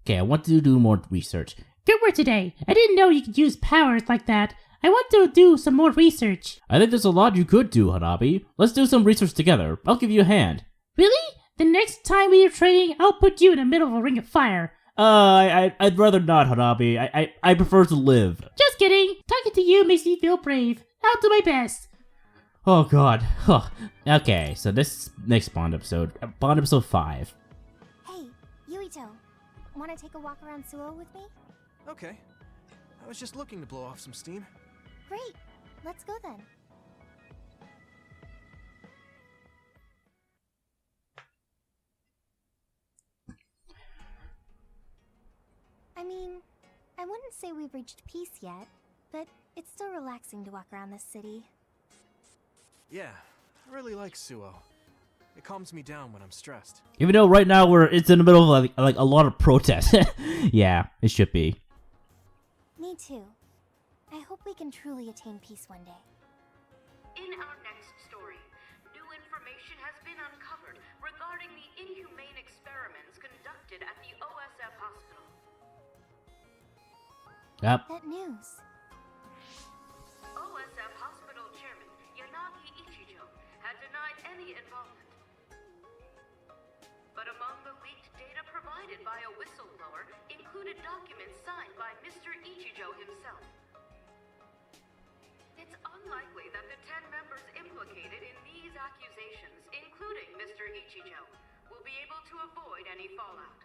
Okay, I want to do more research. Good work today. I didn't know you could use powers like that. I want to do some more research. I think there's a lot you could do, Hanabi. Let's do some research together. I'll give you a hand. Really? The next time we are training, I'll put you in the middle of a ring of fire. I'd rather not, Hanabi. I prefer to live. Just kidding. Talking to you makes me feel brave. I'll do my best. Oh god. Huh. Okay, so this next Bond episode 5. Hey, Yuito. Want to take a walk around Suo with me? Okay. I was just looking to blow off some steam. Great. Let's go then. I mean, I wouldn't say we've reached peace yet, but it's still relaxing to walk around this city. Yeah, I really like Suo. It calms me down when I'm stressed. Even though right now it's in the middle of like a lot of protests. Yeah, it should be. Me too. I hope we can truly attain peace one day. In our next story, new information has been uncovered regarding the inhumane experiments conducted at the OSF hospital. Yep. That news. OSF hospital chairman Yanagi Ichijo had denied any involvement. But among the leaked data provided by a whistleblower included documents signed by Mr. Ichijo himself. It's unlikely that the 10 members implicated in these accusations, including Mr. Ichijo, will be able to avoid any fallout.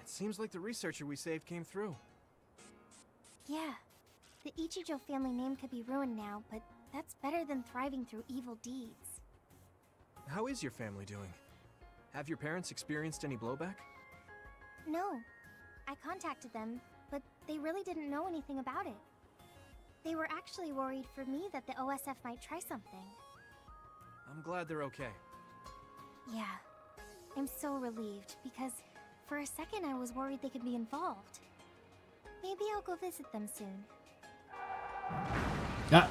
It seems like the researcher we saved came through. Yeah. The Ichijo family name could be ruined now, but that's better than thriving through evil deeds. How is your family doing? Have your parents experienced any blowback? No. I contacted them, but they really didn't know anything about it. They were actually worried for me that the OSF might try something. I'm glad they're okay. Yeah. I'm so relieved, because for a second I was worried they could be involved. Maybe I'll go visit them soon. Ah.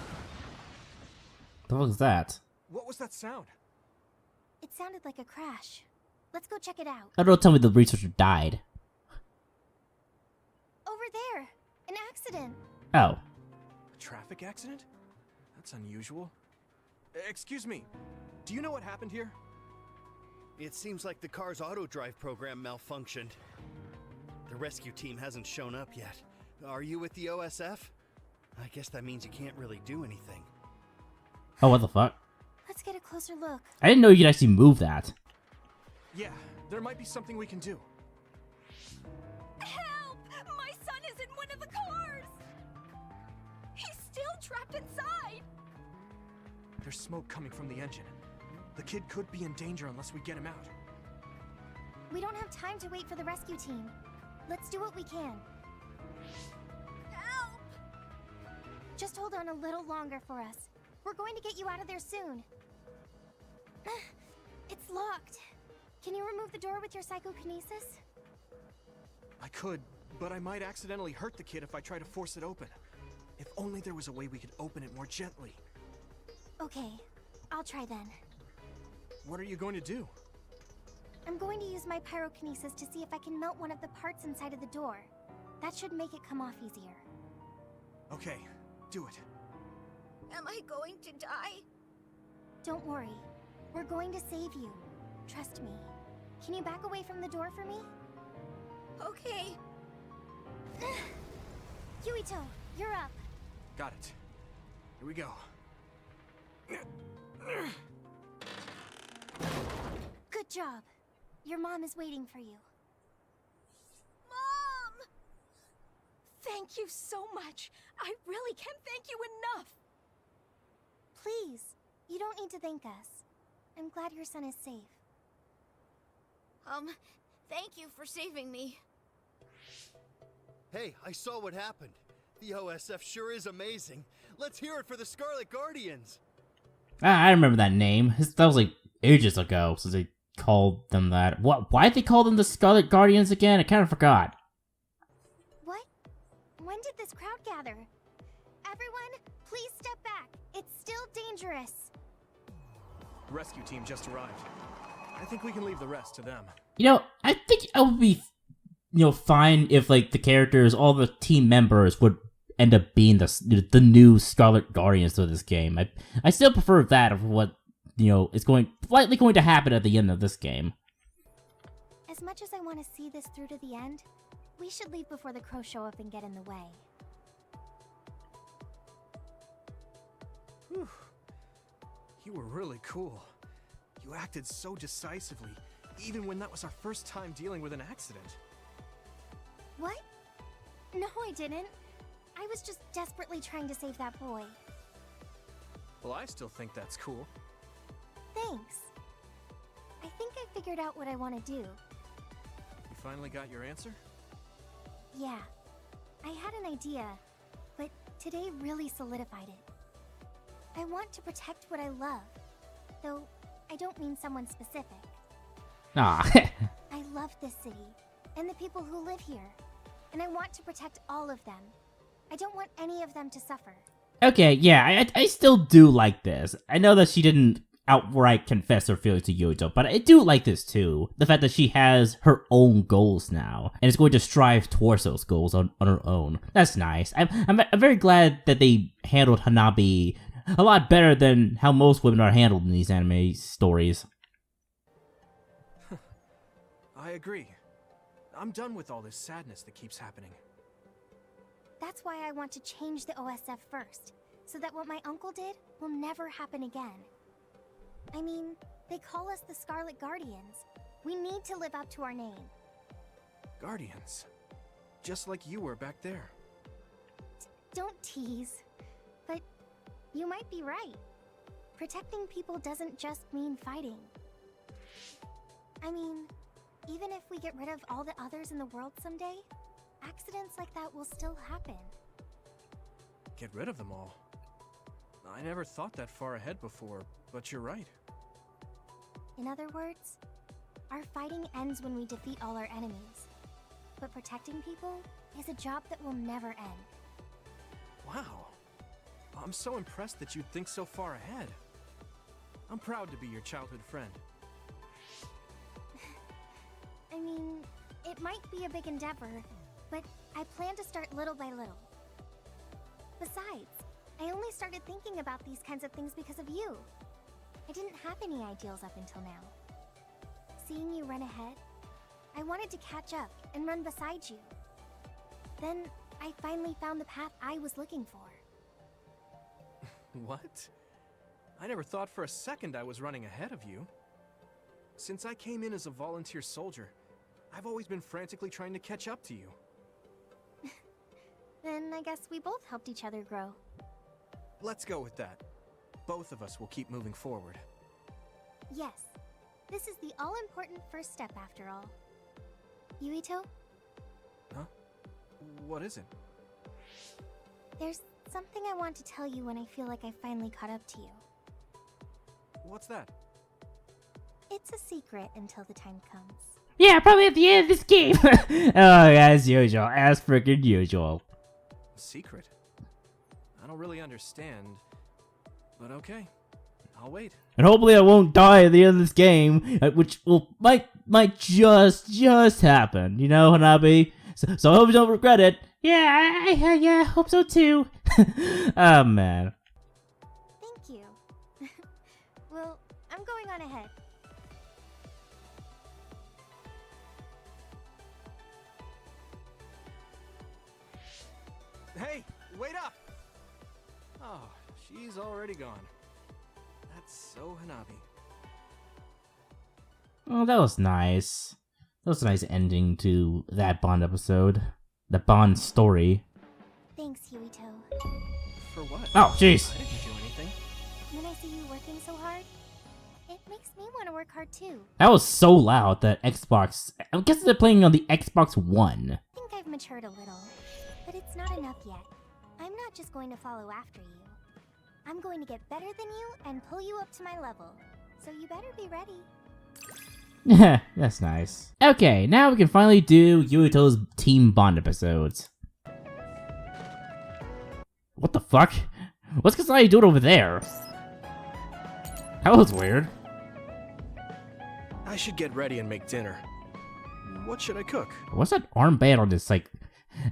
The fuck is that? What was that sound? It sounded like a crash. Let's go check it out. I don't tell me the researcher died. Over there! An accident! Oh. A traffic accident? That's unusual. Excuse me. Do you know what happened here? It seems like the car's auto-drive program malfunctioned. The rescue team hasn't shown up yet. Are you with the OSF? I guess that means you can't really do anything. Oh, what the fuck? Let's get a closer look. I didn't know you could actually move that. Yeah, there might be something we can do. Help! My son is in one of the cars! He's still trapped inside! There's smoke coming from the engine. The kid could be in danger unless we get him out. We don't have time to wait for the rescue team. Let's do what we can. Help! Just hold on a little longer for us. We're going to get you out of there soon. It's locked. Can you remove the door with your psychokinesis? I could, but I might accidentally hurt the kid if I try to force it open. If only there was a way we could open it more gently. Okay, I'll try then. What are you going to do? I'm going to use my pyrokinesis to see if I can melt one of the parts inside of the door. That should make it come off easier. Okay, do it. Am I going to die? Don't worry. We're going to save you. Trust me. Can you back away from the door for me? Okay. Yuito, you're up. Got it. Here we go. Good job. Your mom is waiting for you. Mom! Thank you so much. I really can't thank you enough. Please, you don't need to thank us. I'm glad your son is safe. Thank you for saving me. Hey, I saw what happened. The OSF sure is amazing. Let's hear it for the Scarlet Guardians. I remember that name. That was like ages ago since they called them that. What? Why'd they call them the Scarlet Guardians again? I kind of forgot. What? When did this crowd gather? Everyone, please step back. It's still dangerous. Rescue team just arrived. I think we can leave the rest to them. You know, I think it would be, fine if, like, the characters, all the team members would end up being the new Scarlet Guardians to this game. I still prefer that of what, is likely going to happen at the end of this game. As much as I want to see this through to the end, we should leave before the crows show up and get in the way. Whew. You were really cool. You acted so decisively, even when that was our first time dealing with an accident. What? No, I didn't. I was just desperately trying to save that boy. Well, I still think that's cool. Thanks. I think I figured out what I want to do. You finally got your answer? Yeah. I had an idea, but today really solidified it. I want to protect what I love, though I don't mean someone specific. Ah. I love this city, and the people who live here, and I want to protect all of them. I don't want any of them to suffer. Okay, yeah, I still do like this. I know that she didn't outright confess her feelings to Yuito, but I do like this too. The fact that she has her own goals now, and is going to strive towards those goals on her own. That's nice. I'm very glad that they handled Hanabi a lot better than how most women are handled in these anime stories. I agree. I'm done with all this sadness that keeps happening. That's why I want to change the OSF first, so that what my uncle did will never happen again. I mean, they call us the Scarlet Guardians. We need to live up to our name. Guardians? Just like you were back there. Don't tease. But you might be right. Protecting people doesn't just mean fighting. I mean, even if we get rid of all the others in the world someday, accidents like that will still happen. Get rid of them all? I never thought that far ahead before, but you're right. In other words, our fighting ends when we defeat all our enemies. But protecting people is a job that will never end. Wow. I'm so impressed that you think so far ahead. I'm proud to be your childhood friend. I mean, it might be a big endeavor, but I plan to start little by little. Besides, I only started thinking about these kinds of things because of you. I didn't have any ideals up until now. Seeing you run ahead, I wanted to catch up and run beside you. Then, I finally found the path I was looking for. What? I never thought for a second I was running ahead of you. Since I came in as a volunteer soldier, I've always been frantically trying to catch up to you. Then I guess we both helped each other grow. Let's go with that. Both of us will keep moving forward. Yes. This is the all-important first step after all. Yuito? Huh? What is it? There's something I want to tell you when I feel like I finally caught up to you. What's that? It's a secret until the time comes. Yeah, probably at the end of this game. Oh, as usual. As freaking usual. Secret? I don't really understand, but okay. I'll wait. And hopefully I won't die at the end of this game, which might just happen. You know, Hanabi? So I hope you don't regret it. Yeah, I hope so too. Oh, man. Thank you. Well, I'm going on ahead. Hey, wait up! Oh, she's already gone. That's so Hanabi. Oh, that was nice. That was a nice ending to that Bond episode. The Bond story. Thanks, Yuito. For what? Oh, jeez. I didn't do anything. When I see you working so hard, it makes me want to work hard too. That was so loud that Xbox... I guess they're playing on the Xbox One. I think I've matured a little, but it's not enough yet. I'm not just going to follow after you. I'm going to get better than you and pull you up to my level. So you better be ready. That's nice. Okay, now we can finally do Yuito's Team Bond episodes. What the fuck? What's Kasai doing over there? That was weird. I should get ready and make dinner. What should I cook? What's that armband on this, like...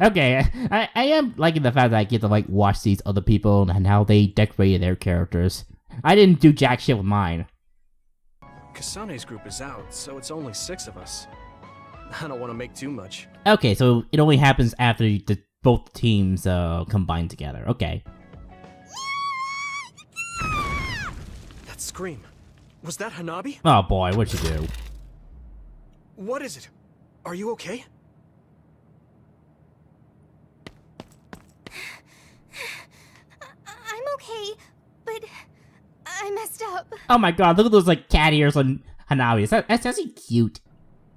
Okay, I am liking the fact that I get to, like, watch these other people and how they decorated their characters. I didn't do jack shit with mine. Kasane's group is out, so it's only 6 of us. I don't want to make too much. Okay, so it only happens after both teams combine together. Okay. That scream. Was that Hanabi? Oh boy, what'd you do? What is it? Are you okay? I'm okay, but I messed up. Oh my god, look at those, like, cat ears on Hanabi. That's actually cute.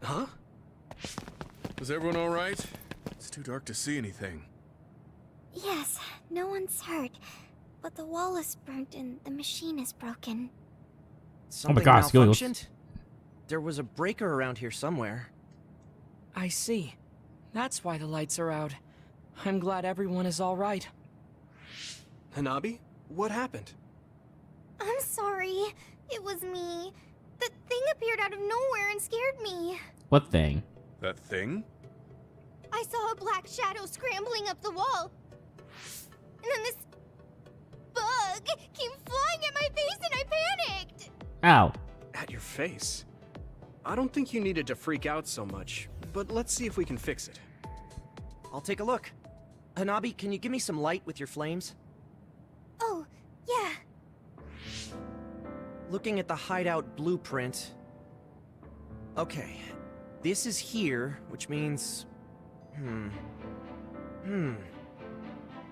Huh? Is everyone alright? It's too dark to see anything. Yes, no one's hurt. But the wall is burnt and the machine is broken. Something malfunctioned? There was a breaker around here somewhere. I see. That's why the lights are out. I'm glad everyone is all right. Hanabi? What happened? I'm sorry. It was me. The thing appeared out of nowhere and scared me. What thing? That thing? I saw a black shadow scrambling up the wall. And then this bug came flying at my face and I panicked. Ow. At your face? I don't think you needed to freak out so much, but let's see if we can fix it. I'll take a look. Hanabi, can you give me some light with your flames? Oh, yeah. Looking at the hideout blueprint. Okay. This is here, which means...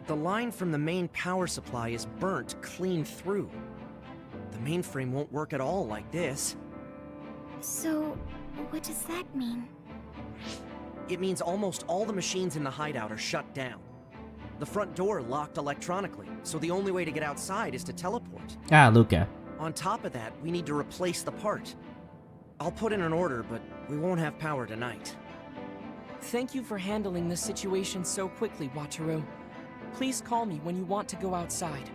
The line from the main power supply is burnt clean through. The mainframe won't work at all like this. So, what does that mean? It means almost all the machines in the hideout are shut down. The front door locked electronically, so the only way to get outside is to teleport. Ah, Luca. On top of that, we need to replace the part. I'll put in an order, but we won't have power tonight. Thank you for handling this situation so quickly, Wataru. Please call me when you want to go outside.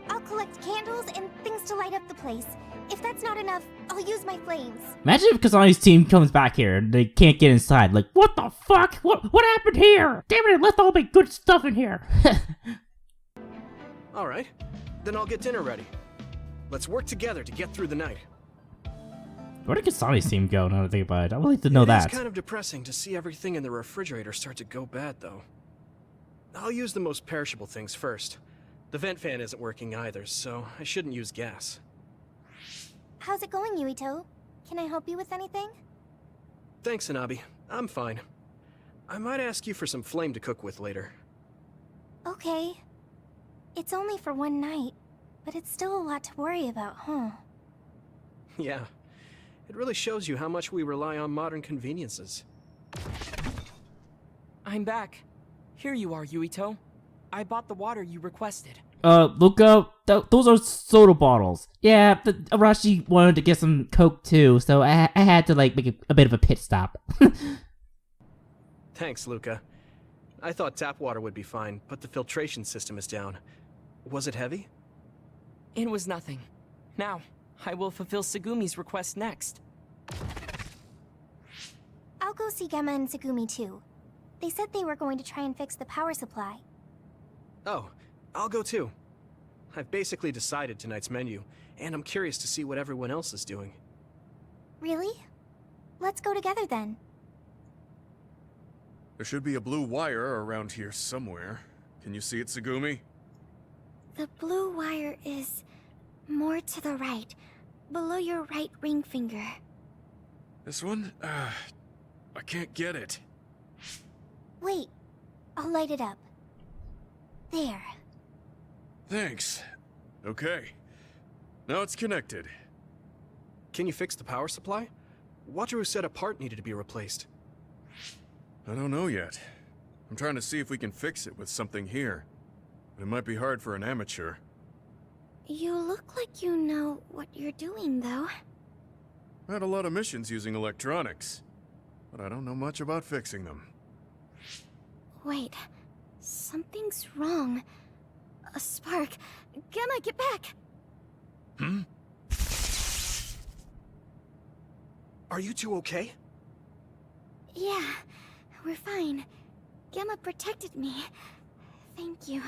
I'll collect candles and things to light up the place. If that's not enough, I'll use my flames. Imagine if Kasani's team comes back here and they can't get inside. Like, what the fuck? What happened here? Damn it, I left all my good stuff in here. Alright, then I'll get dinner ready. Let's work together to get through the night. Where did Kasani's team go now that I think about it? I would like to know that. It's kind of depressing to see everything in the refrigerator start to go bad, though. I'll use the most perishable things first. The vent fan isn't working either, so I shouldn't use gas. How's it going, Yuito? Can I help you with anything? Thanks, Hanabi. I'm fine. I might ask you for some flame to cook with later. Okay. It's only for one night, but it's still a lot to worry about, huh? Yeah. It really shows you how much we rely on modern conveniences. I'm back. Here you are, Yuito. I bought the water you requested. Luca, those are soda bottles. Yeah, Arashi wanted to get some Coke too, so I had to, like, make a bit of a pit stop. Thanks, Luca. I thought tap water would be fine, but the filtration system is down. Was it heavy? It was nothing. Now, I will fulfill Segumi's request next. I'll go see Gemma and Segumi too. They said they were going to try and fix the power supply. Oh, I'll go too. I've basically decided tonight's menu, and I'm curious to see what everyone else is doing. Really? Let's go together then. There should be a blue wire around here somewhere. Can you see it, Segumi? The blue wire is more to the right, below your right ring finger. This one? I can't get it. Wait, I'll light it up. There. Thanks. Okay. Now it's connected. Can you fix the power supply? Wataru said a part needed to be replaced. I don't know yet. I'm trying to see if we can fix it with something here. But it might be hard for an amateur. You look like you know what you're doing, though. I had a lot of missions using electronics, but I don't know much about fixing them. Wait, something's wrong. A spark. Gemma, get back! Hmm? Are you two okay? Yeah, we're fine. Gemma protected me. Thank you.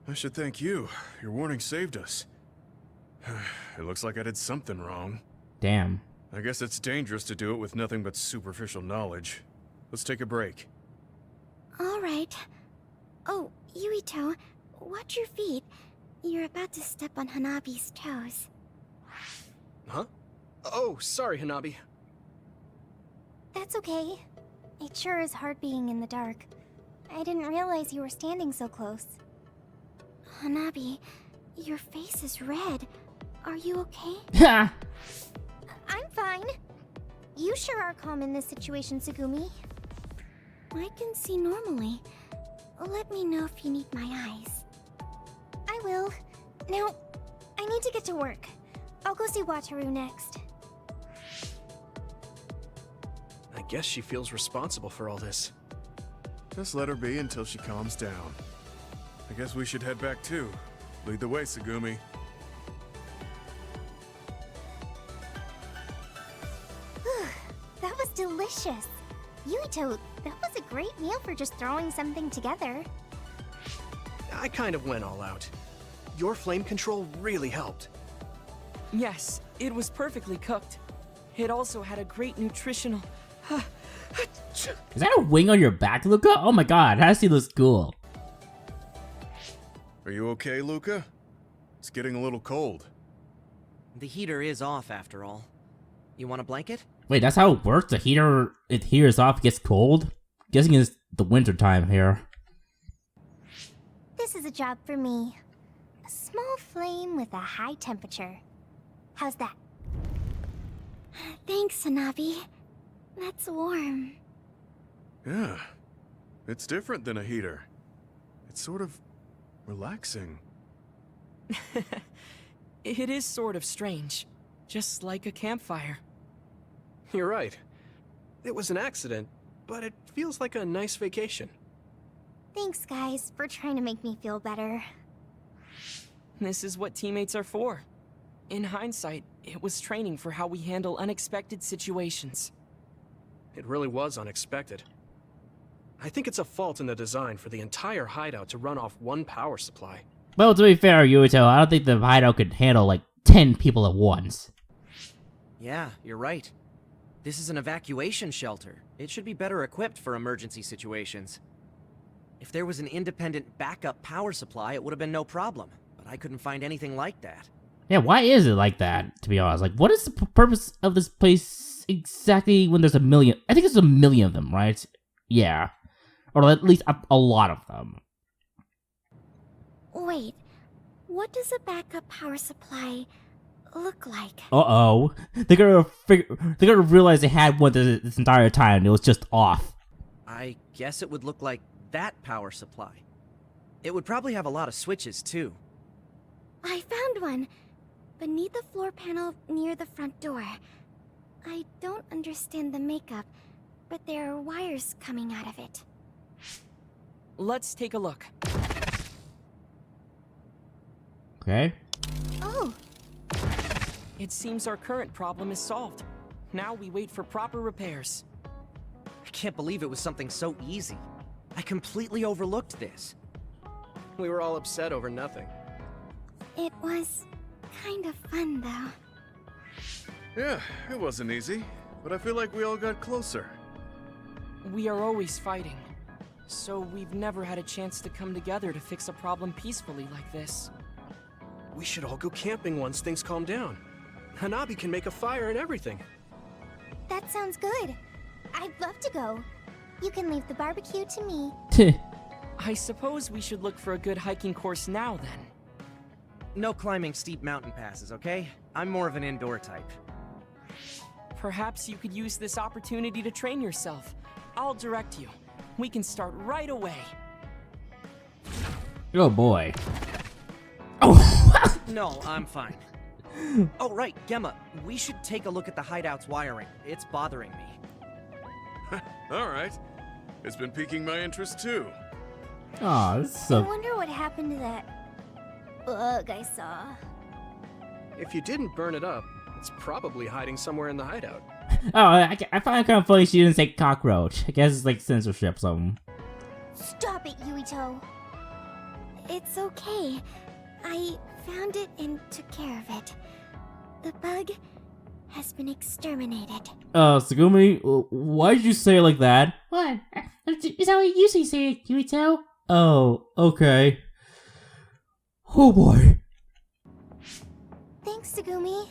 I should thank you. Your warning saved us. It looks like I did something wrong. Damn. I guess it's dangerous to do it with nothing but superficial knowledge. Let's take a break. All right. Oh, Yuito, watch your feet. You're about to step on Hanabi's toes. Huh? Oh, sorry, Hanabi. That's okay. It sure is hard being in the dark. I didn't realize you were standing so close. Hanabi, your face is red. Are you okay? I'm fine. You sure are calm in this situation, Segumi. I can see normally. Let me know if you need my eyes. I will. Now, I need to get to work. I'll go see Wataru next. I guess she feels responsible for all this. Just let her be until she calms down. I guess we should head back too. Lead the way, Tsugumi. That was delicious. Yuito, that was a great meal for just throwing something together. I kind of went all out. Your flame control really helped. Yes, it was perfectly cooked. It also had a great nutritional... Is that a wing on your back, Luca? Oh my god, how does he look cool? Are you okay, Luca? It's getting a little cold. The heater is off after all. You want a blanket? Wait, that's how it works? The heater, it heaters off, it gets cold? Guessing it's the winter time here. This is a job for me. A small flame with a high temperature. How's that? Thanks, Hanabi. That's warm. Yeah, it's different than a heater. It's sort of relaxing. It is sort of strange. Just like a campfire. You're right. It was an accident, but it feels like a nice vacation. Thanks, guys, for trying to make me feel better. This is what teammates are for. In hindsight, it was training for how we handle unexpected situations. It really was unexpected. I think it's a fault in the design for the entire hideout to run off one power supply. Well, to be fair, Yuito, I don't think the hideout could handle like 10 people at once. Yeah, you're right. This is an evacuation shelter. It should be better equipped for emergency situations. If there was an independent backup power supply, it would have been no problem. But I couldn't find anything like that. Yeah, why is it like that, to be honest? Like, what is the purpose of this place exactly when there's a million? I think there's a million of them, right? Yeah. Or at least a lot of them. Wait, what does a backup power supply look like? Uh-oh. They're gonna realize they had one this entire time and it was just off. I guess it would look like that power supply. It would probably have a lot of switches, too. I found one. Beneath the floor panel near the front door. I don't understand the makeup, but there are wires coming out of it. Let's take a look. Okay. Oh! It seems our current problem is solved. Now we wait for proper repairs. I can't believe it was something so easy. I completely overlooked this. We were all upset over nothing. It was kind of fun, though. Yeah, it wasn't easy, but I feel like we all got closer. We are always fighting, so we've never had a chance to come together to fix a problem peacefully like this. We should all go camping once things calm down. Hanabi can make a fire and everything. That sounds good. I'd love to go. You can leave the barbecue to me. I suppose we should look for a good hiking course now, then. No climbing steep mountain passes, okay? I'm more of an indoor type. Perhaps you could use this opportunity to train yourself. I'll direct you. We can start right away. Oh boy. No, I'm fine. Oh, right, Gemma. We should take a look at the hideout's wiring. It's bothering me. Alright. It's been piquing my interest too. Aw, this is so... I wonder what happened to that bug I saw. If you didn't burn it up, it's probably hiding somewhere in the hideout. Oh, I find it kind of funny she didn't say cockroach. I guess it's like censorship or something. Stop it, Yuito. It's okay. I found it and took care of it. The bug has been exterminated. Tsugumi, why did you say it like that? What? Is that what you usually say, Yuito? Oh, okay. Oh boy. Thanks, Tsugumi.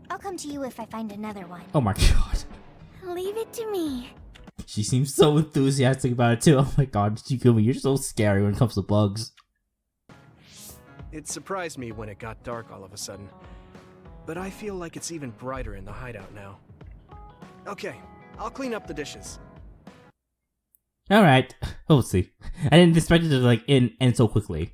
I'll come to you if I find another one. Oh my god. Leave it to me. She seems so enthusiastic about it too. Oh my god, Tsugumi, you're so scary when it comes to bugs. It surprised me when it got dark all of a sudden. But I feel like it's even brighter in the hideout now. Okay, I'll clean up the dishes. Alright, we'll see. I didn't expect it to like end so quickly.